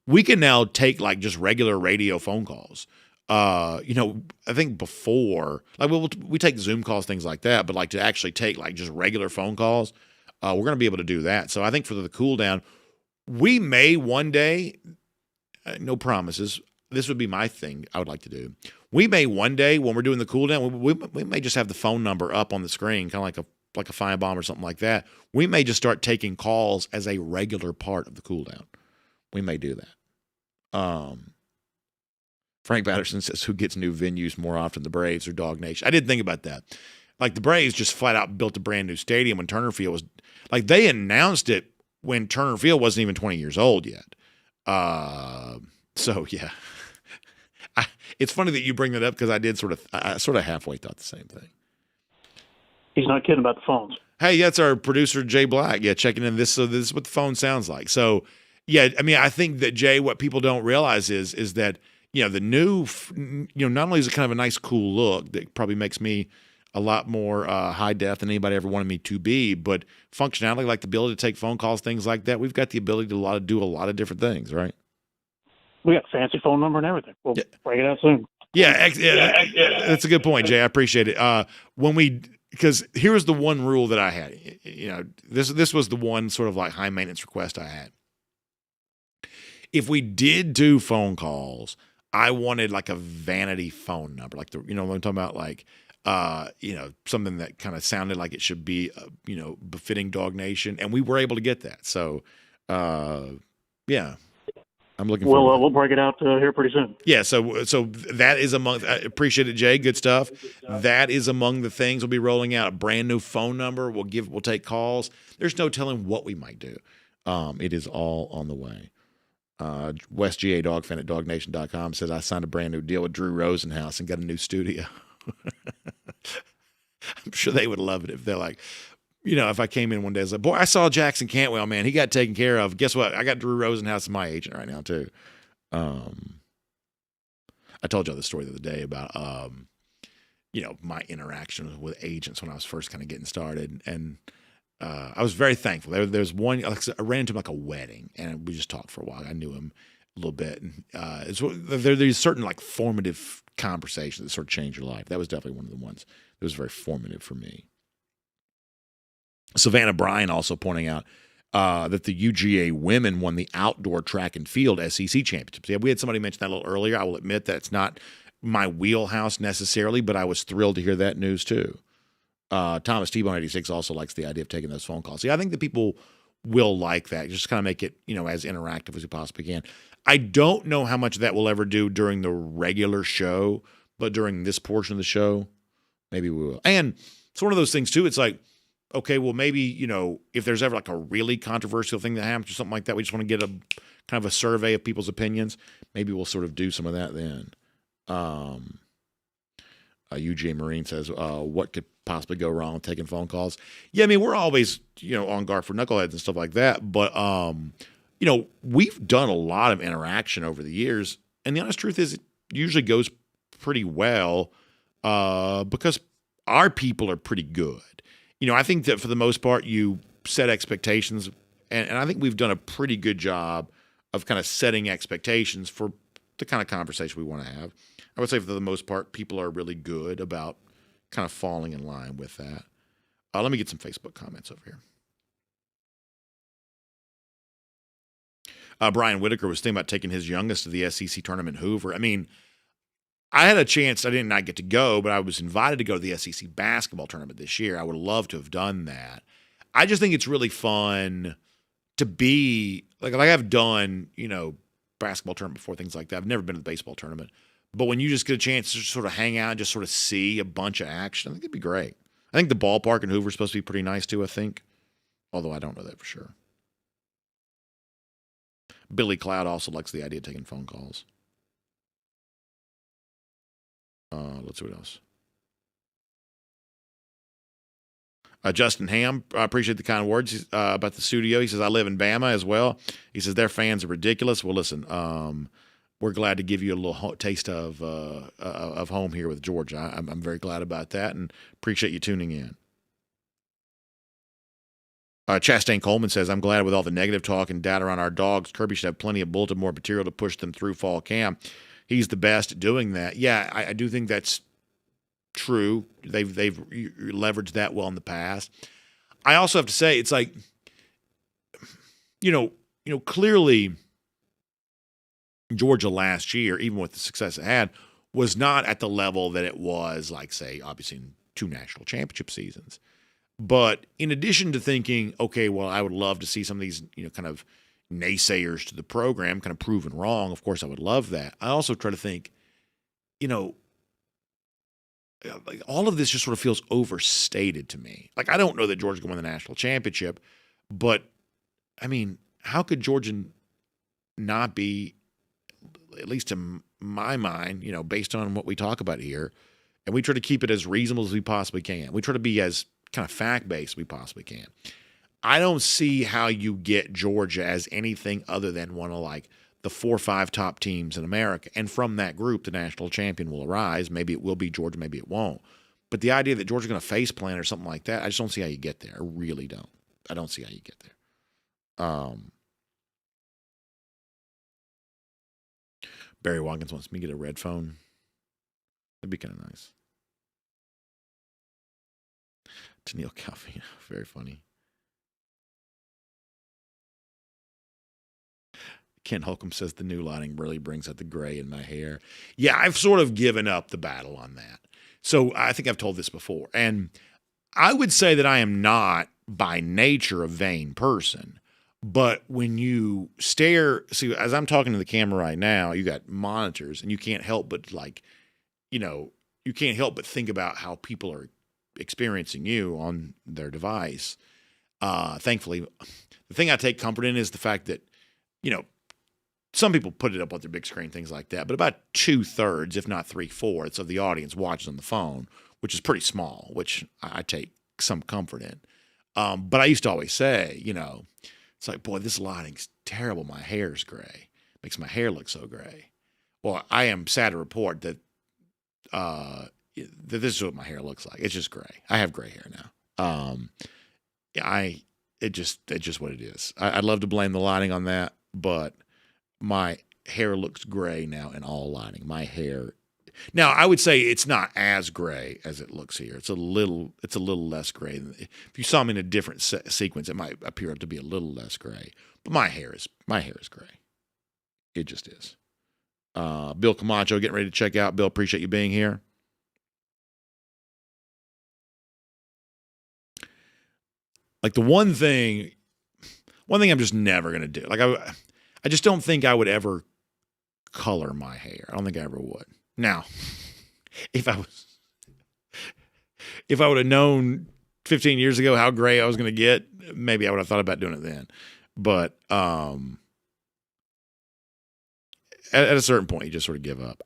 Speaker 1: we can now take like just regular radio phone calls. You know, I think before, like we take Zoom calls, things like that, but like to actually take like just regular phone calls, we're going to be able to do that. So I think for the cool down, we may one day, no promises, this would be my thing I would like to do. We may one day, when we're doing the cool down, we may just have the phone number up on the screen, kind of like a fine bomb or something like that. We may just start taking calls as a regular part of the cool down. We may do that. Frank Patterson says, who gets new venues more often, the Braves or DawgNation? I didn't think about that. Like the Braves just flat out built a brand new stadium when Turner Field was, like they announced it when Turner Field wasn't even 20 years old yet. So yeah, it's funny that you bring that up, because I sort of halfway thought the same thing.
Speaker 10: He's not kidding about the phones.
Speaker 1: Hey, that's our producer, Jay Black. Yeah, checking in this. So this is what the phone sounds like. So yeah, I mean, I think that, Jay, what people don't realize is that, you know, the new, you know, not only is it kind of a nice, cool look that probably makes me a lot more high def than anybody ever wanted me to be, but functionality, like the ability to take phone calls, things like that, we've got the ability to do a lot of different things, right?
Speaker 10: We got a fancy phone number and everything. We'll break it out soon.
Speaker 1: Yeah, that's a good point, Jay. I appreciate it. because here's the one rule that I had. This was the one sort of like high maintenance request I had. If we did do phone calls, I wanted like a vanity phone number, like what I'm talking about, like something that kind of sounded like it should be, befitting DawgNation, and we were able to get that. So, yeah. I'm looking forward.
Speaker 10: Well, we'll break it out here pretty soon.
Speaker 1: Yeah, so that is among. I appreciate it, Jay. Good stuff. That is among the things we'll be rolling out. A brand new phone number. We'll take calls. There's no telling what we might do. It is all on the way. West GA Dog Fan at DawgNation.com says I signed a brand new deal with Drew Rosenhaus and got a new studio. I'm sure they would love it if they're like, if I came in one day, it's like, boy, I saw Jackson Cantwell, man. He got taken care of. Guess what? I got Drew Rosenhaus as my agent right now, too. I told y'all the story the other day about, my interaction with agents when I was first kind of getting started. And I was very thankful. There's one, I ran into him like a wedding, and we just talked for a while. I knew him a little bit. And there's certain like formative conversations that sort of change your life. That was definitely one of the ones that was very formative for me. Savannah Bryan also pointing out that the UGA women won the outdoor track and field SEC championships. Yeah, we had somebody mention that a little earlier. I will admit that it's not my wheelhouse necessarily, but I was thrilled to hear that news too. Thomas T-Bone 86 also likes the idea of taking those phone calls. Yeah, I think that people will like that. Just kind of make it, as interactive as we possibly can. I don't know how much of that we'll ever do during the regular show, but during this portion of the show, maybe we will. And it's one of those things too. It's like, okay, well, maybe, if there's ever like a really controversial thing that happens or something like that, we just want to get a kind of a survey of people's opinions. Maybe we'll sort of do some of that then. UGA Marine says, what could possibly go wrong with taking phone calls? Yeah, I mean, we're always, on guard for knuckleheads and stuff like that. But, we've done a lot of interaction over the years. And the honest truth is it usually goes pretty well because our people are pretty good. I think that for the most part, you set expectations, and I think we've done a pretty good job of kind of setting expectations for the kind of conversation we want to have. I would say for the most part, people are really good about kind of falling in line with that. Let me get some Facebook comments over here. Brian Whitaker was thinking about taking his youngest to the SEC tournament in Hoover. I mean, I had a chance. I did not get to go, but I was invited to go to the SEC basketball tournament this year. I would love to have done that. I just think it's really fun to be like I've done, basketball tournament before, things like that. I've never been to the baseball tournament, but when you just get a chance to sort of hang out and just sort of see a bunch of action, I think it'd be great. I think the ballpark in Hoover is supposed to be pretty nice too, I think, although I don't know that for sure. Billy Cloud also likes the idea of taking phone calls. Let's see what else. Justin Ham, I appreciate the kind words about the studio. He says, I live in Bama as well. He says, their fans are ridiculous. Well, listen, we're glad to give you a little taste of home here with Georgia. I'm very glad about that and appreciate you tuning in. Chastain Coleman says, I'm glad with all the negative talk and data on our dogs, Kirby should have plenty of bulletin board material to push them through fall camp. He's the best at doing that. Yeah, I do think that's true. They've leveraged that well in the past. I also have to say, it's like, clearly Georgia last year, even with the success it had, was not at the level that it was, like, say, obviously in 2 national championship seasons. But in addition to thinking, okay, well, I would love to see some of these, kind of naysayers to the program kind of proven wrong. Of course, I would love that. I also try to think, like all of this just sort of feels overstated to me. Like, I don't know that Georgia's going to win the national championship, but I mean, how could Georgia not be, at least in my mind, based on what we talk about here, and we try to keep it as reasonable as we possibly can. We try to be as kind of fact-based as we possibly can. I don't see how you get Georgia as anything other than one of like the 4 or 5 top teams in America. And from that group, the national champion will arise. Maybe it will be Georgia, maybe it won't. But the idea that Georgia's going to face plant or something like that, I just don't see how you get there. I really don't. I don't see how you get there. Barry Watkins wants me to get a red phone. That'd be kind of nice. Tennille Coffee, very funny. Ken Holcomb says the new lighting really brings out the gray in my hair. Yeah, I've sort of given up the battle on that. So I think I've told this before. And I would say that I am not by nature a vain person. But when you stare, see, as I'm talking to the camera right now, you got monitors and you can't help but you can't help but think about how people are experiencing you on their device. Thankfully, the thing I take comfort in is the fact that, some people put it up on their big screen, things like that, but about 2/3, if not 3/4 of the audience watches on the phone, which is pretty small, which I take some comfort in. But I used to always say, it's like, boy, this lighting's terrible. My hair's gray. Makes my hair look so gray. Well, I am sad to report that this is what my hair looks like. It's just gray. I have gray hair now. It's just what it is. I'd love to blame the lighting on that, but my hair looks gray now in all lighting. My hair. Now, I would say it's not as gray as it looks here. It's a little less gray. If you saw me in a different sequence, it might appear to be a little less gray. But my hair is gray. It just is. Bill Camacho getting ready to check out. Bill, appreciate you being here. Like the one thing I'm just never going to do. Like I just don't think I would ever color my hair. I don't think I ever would. Now, if I would have known 15 years ago how gray I was going to get, maybe I would have thought about doing it then. But at a certain point, you just sort of give up.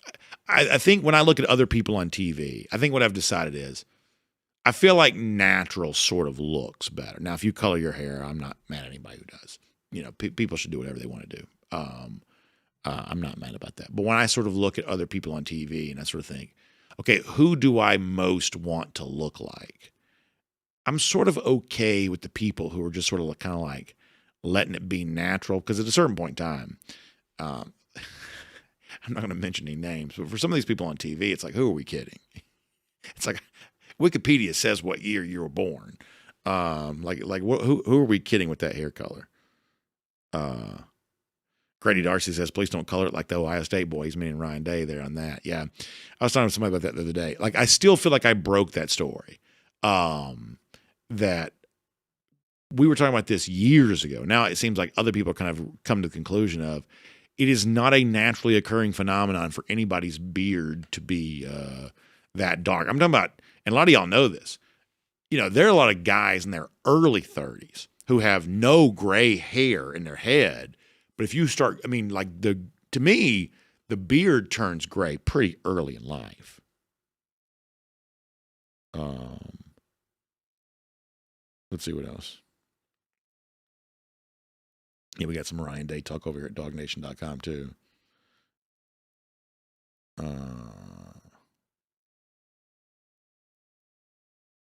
Speaker 1: I think when I look at other people on TV, I think what I've decided is I feel like natural sort of looks better. Now, if you color your hair, I'm not mad at anybody who does. People should do whatever they want to do. I'm not mad about that. But when I sort of look at other people on TV and I sort of think, okay, who do I most want to look like? I'm sort of okay with the people who are just sort of kind of like letting it be natural. Because at a certain point in time, I'm not going to mention any names, but for some of these people on TV, it's like, who are we kidding? It's like Wikipedia says what year you were born. Who are we kidding with that hair color? Grady Darcy says, please don't color it like the Ohio State boys, meaning Ryan Day there on that. Yeah. I was talking to somebody about that the other day. Like, I still feel like I broke that story. That we were talking about this years ago. Now it seems like other people kind of come to the conclusion of it is not a naturally occurring phenomenon for anybody's beard to be that dark. I'm talking about, and a lot of y'all know this, there are a lot of guys in their early 30s who have no gray hair in their head. But if you start, to me, the beard turns gray pretty early in life. Let's see what else. Yeah, we got some Ryan Day talk over here at DawgNation.com too.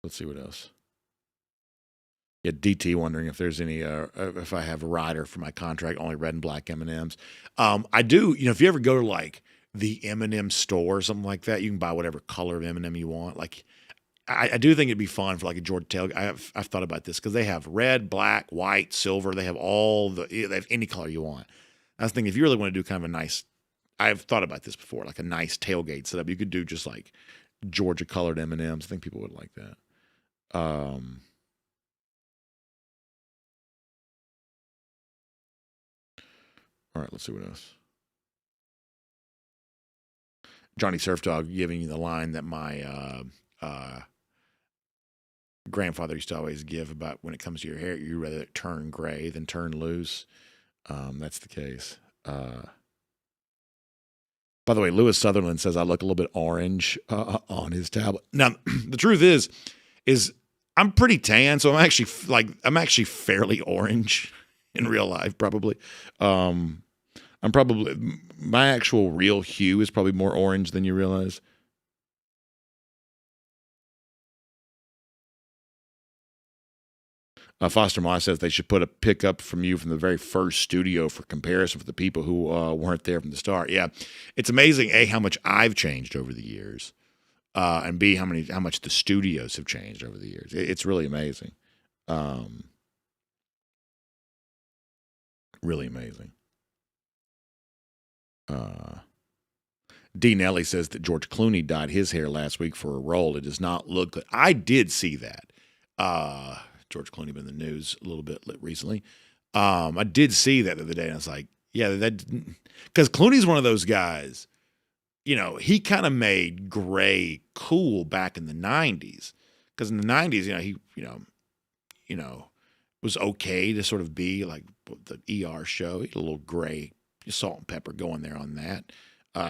Speaker 1: Let's see what else. Yeah, DT wondering if there's any, if I have a rider for my contract, only red and black M&Ms. I do, if you ever go to like the M&M store or something like that, you can buy whatever color of M&M you want. Like, I do think it'd be fun for like a Georgia tailgate. I've thought about this because they have red, black, white, silver. They have they have any color you want. I was thinking if you really want to do kind of a nice, I've thought about this before, like a nice tailgate setup. You could do just like Georgia colored M&Ms. I think people would like that. All right, let's see what else. Johnny Surf Dog giving you the line that my grandfather used to always give about when it comes to your hair, you'd rather it turn gray than turn loose. That's the case. By the way, Lewis Sutherland says I look a little bit orange on his tablet. Now, the truth is I'm pretty tan, so I'm actually fairly orange in real life, probably. My actual real hue is probably more orange than you realize. Foster Moss says they should put a pickup from you from the very first studio for comparison for the people who weren't there from the start. Yeah, it's amazing, how much I've changed over the years. and B, how much the studios have changed over the years. It's really amazing. Really amazing. D. Nelly says that George Clooney dyed his hair last week for a role. It does not look good. I did see that. George Clooney been in the news a little bit recently. I did see that the other day, and I was like, yeah, that because Clooney's one of those guys. He kind of made gray cool back in the 90s. Because in the 90s, he was okay to sort of be like the ER show. He had a little gray salt and pepper going there on that.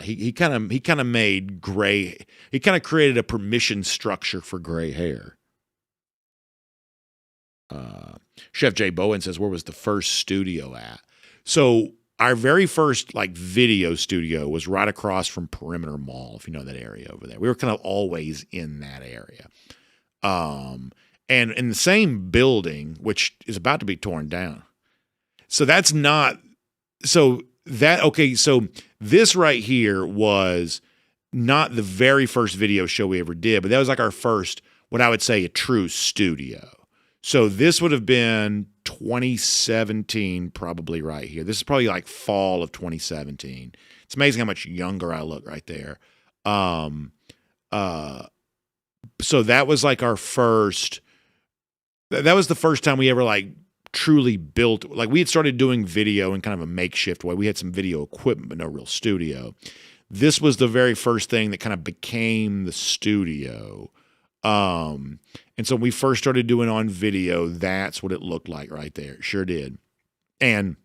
Speaker 1: He kind of made gray. He kind of created a permission structure for gray hair. Chef Jay Bowen says, where was the first studio at? So our very first video studio was right across from Perimeter Mall, if you know that area over there. We were kind of always in that area. And in the same building, which is about to be torn down. So that's not, so this right here was not the very first video show we ever did, but that was our first, what I would say, a true studio. So this would have been 2017, probably right here. This is probably fall of 2017. It's amazing how much younger I look right there. So that was our first, that was the first time we ever truly built, we had started doing video in kind of a makeshift way. We had some video equipment, but no real studio. This was the very first thing that kind of became the studio. And so when we first started doing on video, that's what it looked like right there. It sure did. And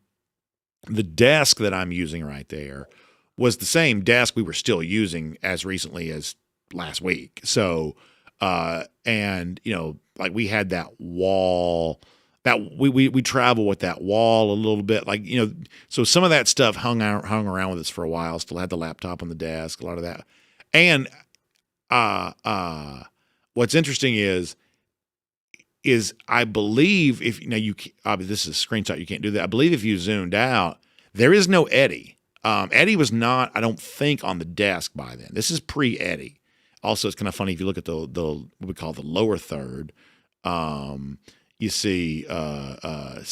Speaker 1: the desk that I'm using right there was the same desk we were still using as recently as last week. So, we had that wall that we travel with that wall a little bit, so some of that stuff hung around with us for a while. Still had the laptop on the desk, a lot of that. And, what's interesting is I believe if this is a screenshot, you can't do that. I believe if you zoomed out, there is no Eddie. Eddie was not, I don't think, on the desk by then. This is pre-Eddie. Also, it's kind of funny if you look at the what we call the lower third. You see, a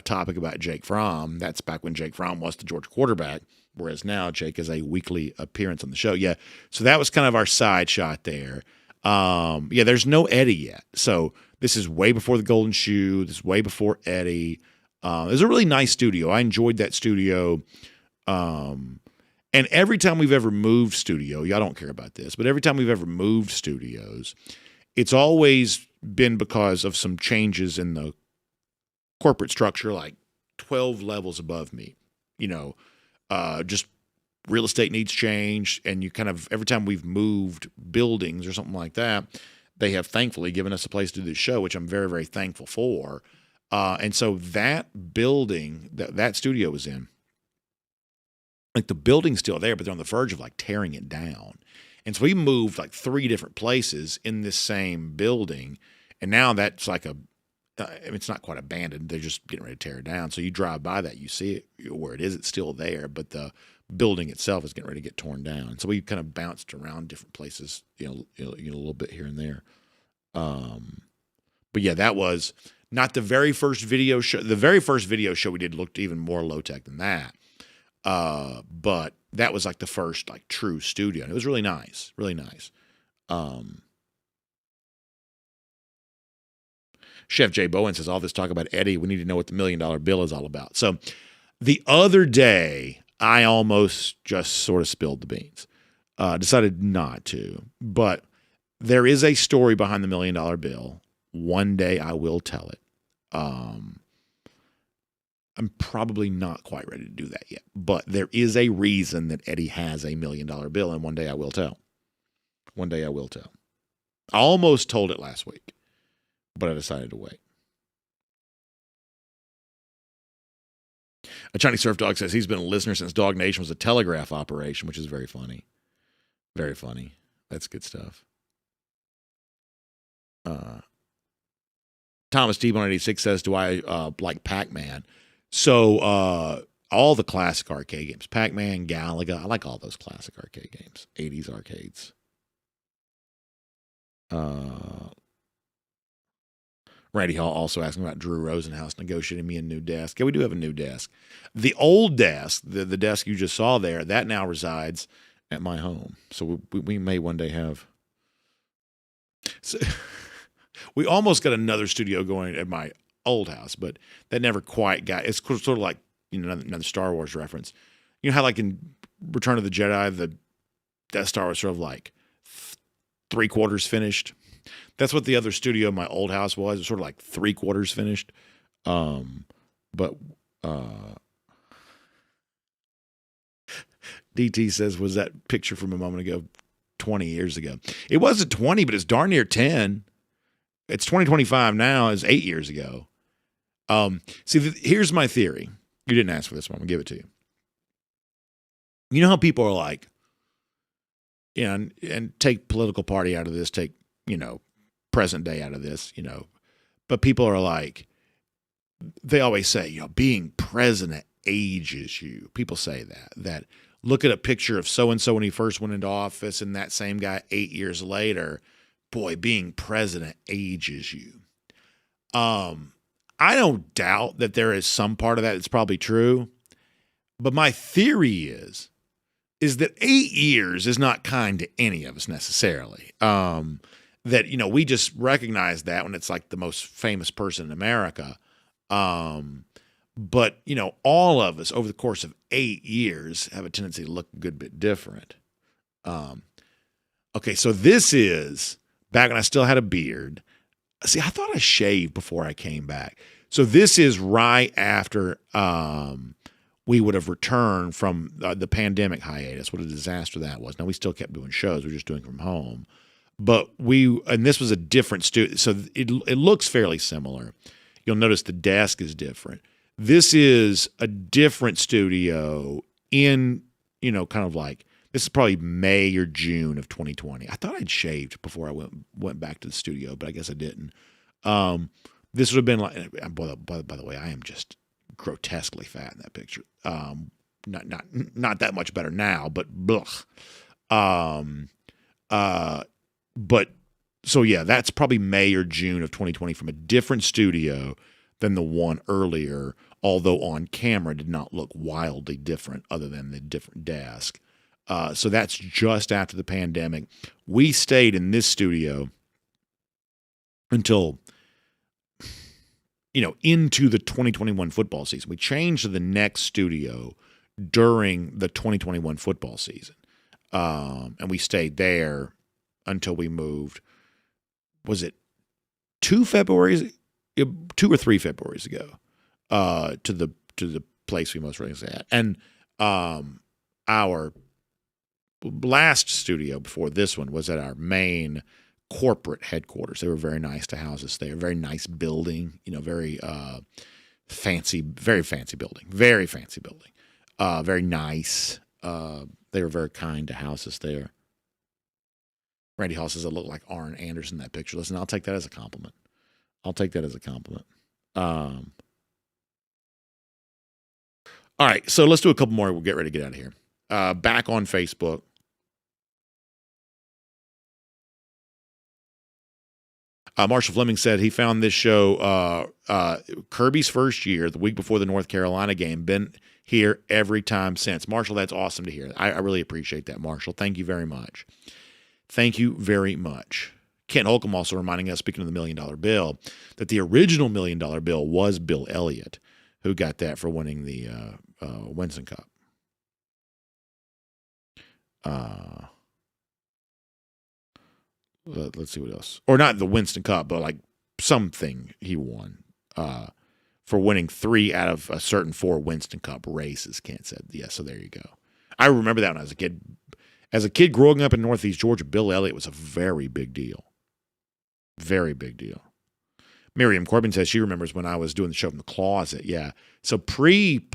Speaker 1: topic about Jake Fromm. That's back when Jake Fromm was the Georgia quarterback, whereas now Jake is a weekly appearance on the show. Yeah, so that was kind of our side shot there. There's no Eddie yet. So this is way before the Golden Shoe. This is way before Eddie. It was a really nice studio. I enjoyed that studio. And every time we've ever moved studio, y'all don't care about this, but every time we've ever moved studios, it's always been because of some changes in the corporate structure, 12 levels above me. Just real estate needs change, and you kind of, every time we've moved buildings or something like that, they have thankfully given us a place to do the show, which I'm very, very thankful for. And so that building, that studio was in, the building's still there, but they're on the verge of tearing it down. And so we moved 3 different places in this same building. And now that's it's not quite abandoned. They're just getting ready to tear it down. So you drive by that, you see it where it is. It's still there, but the building itself is getting ready to get torn down. So we kind of bounced around different places, a little bit here and there. But yeah, that was not the very first video show. The very first video show we did looked even more low tech than that. But that was the first true studio. And it was really nice, really nice. Chef Jay Bowen says, all this talk about Eddie, we need to know what the $1 million bill is all about. So the other day, I almost just sort of spilled the beans. Decided not to. But there is a story behind the $1 million bill. One day I will tell it. I'm probably not quite ready to do that yet. But there is a reason that Eddie has a $1 million bill, and one day I will tell. One day I will tell. I almost told it last week, but I decided to wait. A Chinese Surf Dog says he's been a listener since DawgNation was a telegraph operation, which is very funny. Very funny. That's good stuff. Thomas T186 says, do I like Pac-Man? So all the classic arcade games, Pac-Man, Galaga, I like all those classic arcade games, 80s arcades. Randy Hall also asking about Drew Rosenhaus negotiating me a new desk. Yeah, we do have a new desk. The old desk, the desk you just saw there, that now resides at my home. So we may one day have. So, we almost got another studio going at my old house, but that never quite got. It's sort of like another Star Wars reference. You know how like in Return of the Jedi, the Death Star was sort of like 3/4 finished. That's what the other studio in my old house was. It was sort of like 3/4 finished. But DT says, was that picture from a moment ago 20 years ago? It wasn't 20, but it's darn near 10. It's 2025 now. It's 8 years ago. Here's my theory. You didn't ask for this one. I'm going to give it to you. You know how people are like, and take political party out of this, take, present day out of this, but people are like, they always say, being president ages you. People say that look at a picture of so-and-so when he first went into office and that same guy 8 years later, boy, being president ages you. I don't doubt that there is some part of that that's probably true, but my theory is that 8 years is not kind to any of us necessarily. That, we just recognize that when it's like the most famous person in America. But, all of us over the course of 8 years have a tendency to look a good bit different. Okay, so this is back when I still had a beard. See, I thought I shaved before I came back. So this is right after we would have returned from the pandemic hiatus. What a disaster that was. Now, we still kept doing shows. We were just doing from home. But and this was a different studio. So it looks fairly similar. You'll notice the desk is different. This is a different studio in, kind of like, this is probably May or June of 2020. I thought I'd shaved before I went back to the studio, but I guess I didn't. This would have been like, by the way, I am just grotesquely fat in that picture. Not that much better now, but blech. But so yeah, that's probably May or June of 2020 from a different studio than the one earlier, although on camera did not look wildly different other than the different desk. So that's just after the pandemic. We stayed in this studio until, into the 2021 football season. We changed to the next studio during the 2021 football season. And we stayed there until we moved. Was it 2 or 3 Februaries ago to the place we most regularly at. And our last studio before this one was at our main corporate headquarters. They were very nice to house us there. Very nice building, very fancy, very fancy building. Very fancy building. Very nice. They were very kind to house us there. Randy Hall says I look like Arn Anderson in that picture. Listen, I'll take that as a compliment. All right, so let's do a couple more. We'll get ready to get out of here. Back on Facebook. Marshall Fleming said he found this show Kirby's first year, the week before the North Carolina game. Been here every time since. Marshall, that's awesome to hear. I really appreciate that, Marshall. Thank you very much. Thank you very much. Kent Holcomb also reminding us, speaking of the $1 million bill, that the original $1 million bill was Bill Elliott, who got that for winning the Winston Cup. Let's see what else. Or not the Winston Cup, but like something he won for winning 3 out of a certain 4 Winston Cup races. Kent said, yeah, so there you go. I remember that when I was a kid. As a kid growing up in Northeast Georgia, Bill Elliott was a very big deal. Very big deal. Miriam Corbin says she remembers when I was doing the show from the closet. Yeah. So pre-video,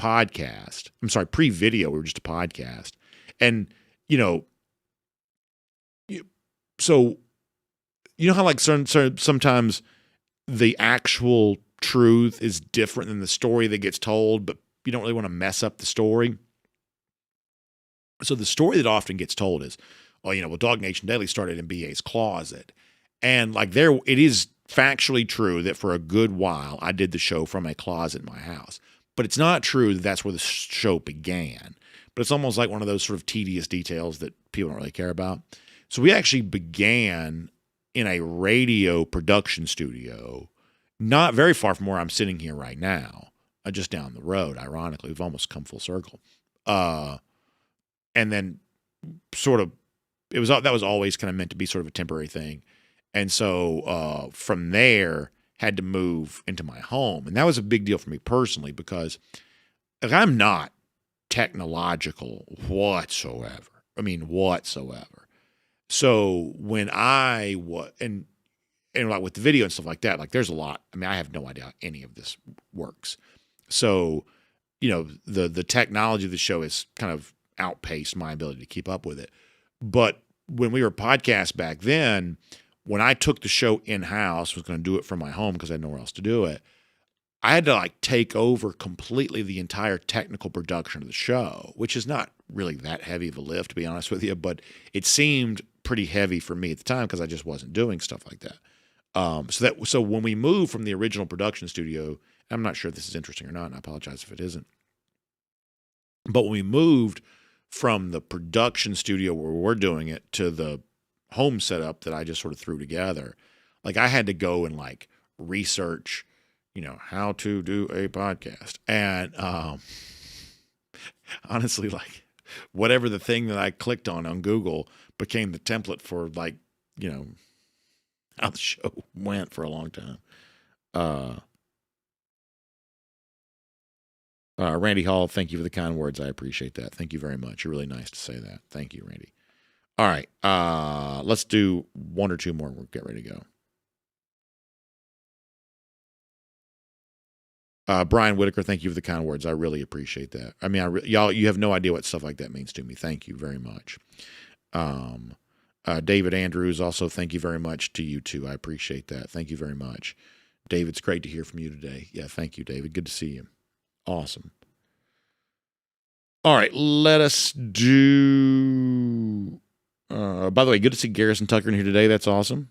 Speaker 1: we were just a podcast. And, so you know how like sometimes the actual truth is different than the story that gets told, but you don't really want to mess up the story. So the story that often gets told is, DawgNation Daily started in BA's closet. And like it is factually true that for a good while I did the show from a closet in my house. But it's not true that that's where the show began. But it's almost like one of those sort of tedious details that people don't really care about. So we actually began in a radio production studio, not very far from where I'm sitting here right now, just down the road. Ironically, we've almost come full circle. And then sort of that was always kind of meant to be sort of a temporary thing. And so from there, had to move into my home. And that was a big deal for me personally because I'm not technological whatsoever. I mean, whatsoever. So when I was, and like with the video and stuff like that, like there's a lot. I mean, I have no idea how any of this works. So, the technology of the show has kind of outpaced my ability to keep up with it. But when we were podcast back then, when I took the show in-house, was going to do it from my home because I had nowhere else to do it, I had to like take over completely the entire technical production of the show, which is not really that heavy of a lift, to be honest with you, but it seemed pretty heavy for me at the time because I just wasn't doing stuff like that. So when we moved from the original production studio, I'm not sure if this is interesting or not, and I apologize if it isn't, but when we moved from the production studio where we're doing it to the home setup that I just sort of threw together, like I had to go and like research, how to do a podcast. And honestly, like whatever the thing that I clicked on Google became the template for like, how the show went for a long time. Randy Hall, thank you for the kind words. I appreciate that. Thank you very much. You're really nice to say that. Thank you, Randy. All right. Let's do one or two more. We'll get ready to go. Brian Whitaker, thank you for the kind words. I really appreciate that. I mean, y'all, you have no idea what stuff like that means to me. Thank you very much. David Andrews, also thank you very much to you too. I appreciate that. Thank you very much. David, it's great to hear from you today. Yeah, thank you, David. Good to see you. Awesome. All right, let us do... by the way, good to see Garrison Tucker in here today. That's awesome.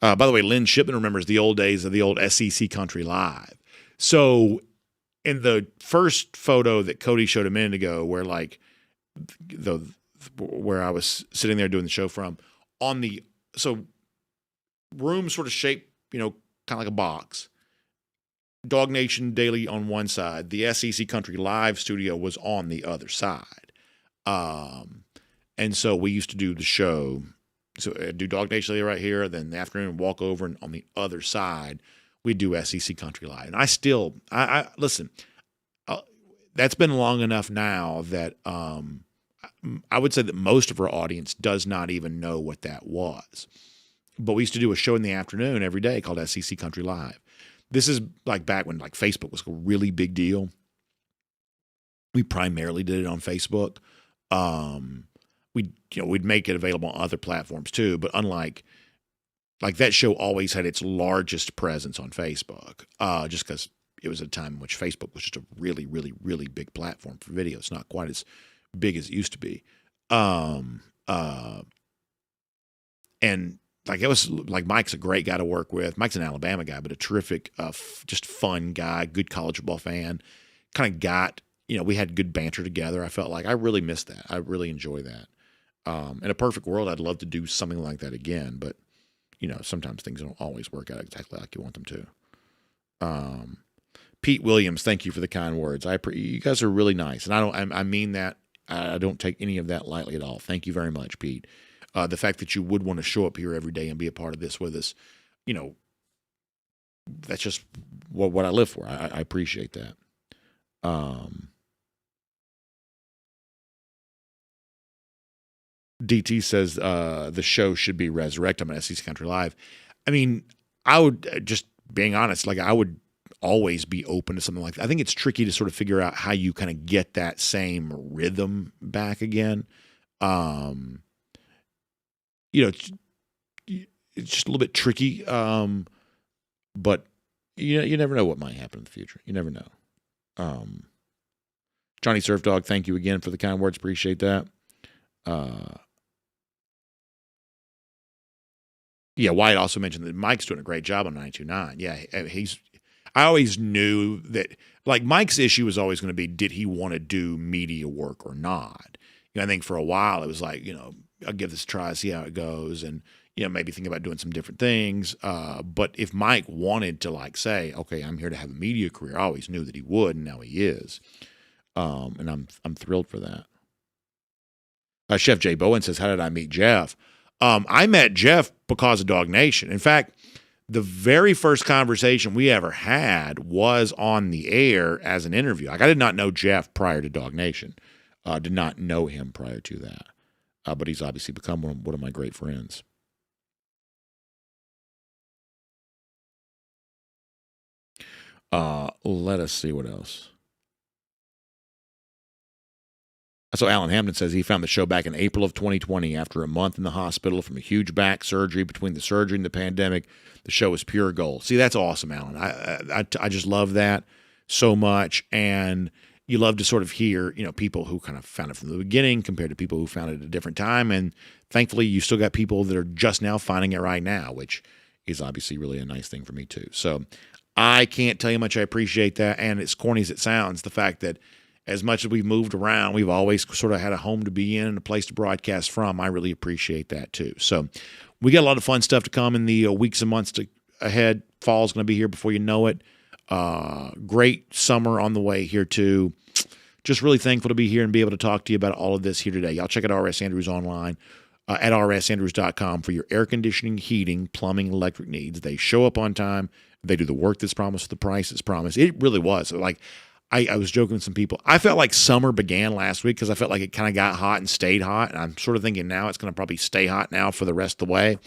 Speaker 1: By the way, Lynn Shipman remembers the old days of the old SEC Country Live. So in the first photo that Cody showed a minute ago, where like where I was sitting there doing the show from, so room sort of shaped, kind of like a box. DawgNation Daily on one side, the SEC Country Live studio was on the other side. And so we used to do the show. So I'd do DawgNation Daily right here, then in the afternoon walk over, and on the other side, we'd do SEC Country Live. And I listen, that's been long enough now that I would say that most of our audience does not even know what that was. But we used to do a show in the afternoon every day called SEC Country Live. This is like back when like Facebook was a really big deal. We primarily did it on Facebook. We'd make it available on other platforms too, but unlike that show always had its largest presence on Facebook, just because it was a time in which Facebook was just a really, really, really big platform for video. It's not quite as big as it used to be. And like it was like Mike's a great guy to work with. Mike's an Alabama guy, but a terrific, just fun guy, good college football fan. Kind of got, we had good banter together. I felt like I really missed that. I really enjoy that. In a perfect world, I'd love to do something like that again, but sometimes things don't always work out exactly like you want them to. Pete Williams, thank you for the kind words. You guys are really nice, and I mean that. I don't take any of that lightly at all. Thank you very much, Pete. The fact that you would want to show up here every day and be a part of this with us, that's just what I live for. I appreciate that. DT says the show should be resurrected on SEC Country Live. I mean, I would, just being honest, like I would always be open to something like that. I think it's tricky to sort of figure out how you kind of get that same rhythm back again. It's just a little bit tricky, but you never know what might happen in the future. You never know. Johnny Surf Dog, thank you again for the kind words. Appreciate that. Yeah, White also mentioned that Mike's doing a great job on 92.9. Yeah, I always knew that, like, Mike's issue was always going to be, did he want to do media work or not? I think for a while it was like, I'll give this a try, see how it goes, and, maybe think about doing some different things. But if Mike wanted to, like, say, okay, I'm here to have a media career, I always knew that he would, and now he is. And I'm thrilled for that. Chef Jay Bowen says, how did I meet Jeff? I met Jeff because of DawgNation. In fact, the very first conversation we ever had was on the air as an interview. Like, I did not know Jeff prior to DawgNation. Did not know him prior to that. But he's obviously become one of my great friends. Let us see what else. So Alan Hampton says he found the show back in April of 2020 after a month in the hospital from a huge back surgery. Between the surgery and the pandemic, the show was pure gold. See, that's awesome, Alan. I just love that so much. And you love to sort of hear, people who kind of found it from the beginning compared to people who found it at a different time. And thankfully, you still got people that are just now finding it right now, which is obviously really a nice thing for me too. So I can't tell you how much I appreciate that. And as corny as it sounds, the fact that as much as we've moved around, we've always sort of had a home to be in and a place to broadcast from. I really appreciate that too. So we got a lot of fun stuff to come in the weeks and months ahead. Fall's going to be here before you know it. Great summer on the way here too. Just really thankful to be here and be able to talk to you about all of this here today. Y'all check out RS Andrews online at rsandrews.com for your air conditioning, heating, plumbing, electric needs. They show up on time. They do the work that's promised, the price that's promised. It really was. Like, I was joking with some people. I felt like summer began last week because I felt like it kind of got hot and stayed hot. And I'm sort of thinking now it's going to probably stay hot now for the rest of the way.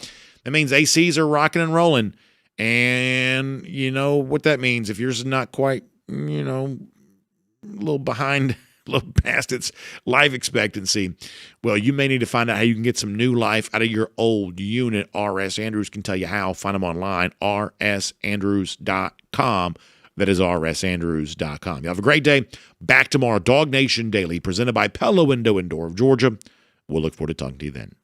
Speaker 1: That means ACs are rocking and rolling. And you know what that means. If yours is not quite, a little behind, a little past its life expectancy, well, you may need to find out how you can get some new life out of your old unit. RS Andrews can tell you how. Find them online, rsandrews.com. That is rsandrews.com. You have a great day. Back tomorrow, DawgNation Daily, presented by Pella Window and Door of Georgia. We'll look forward to talking to you then.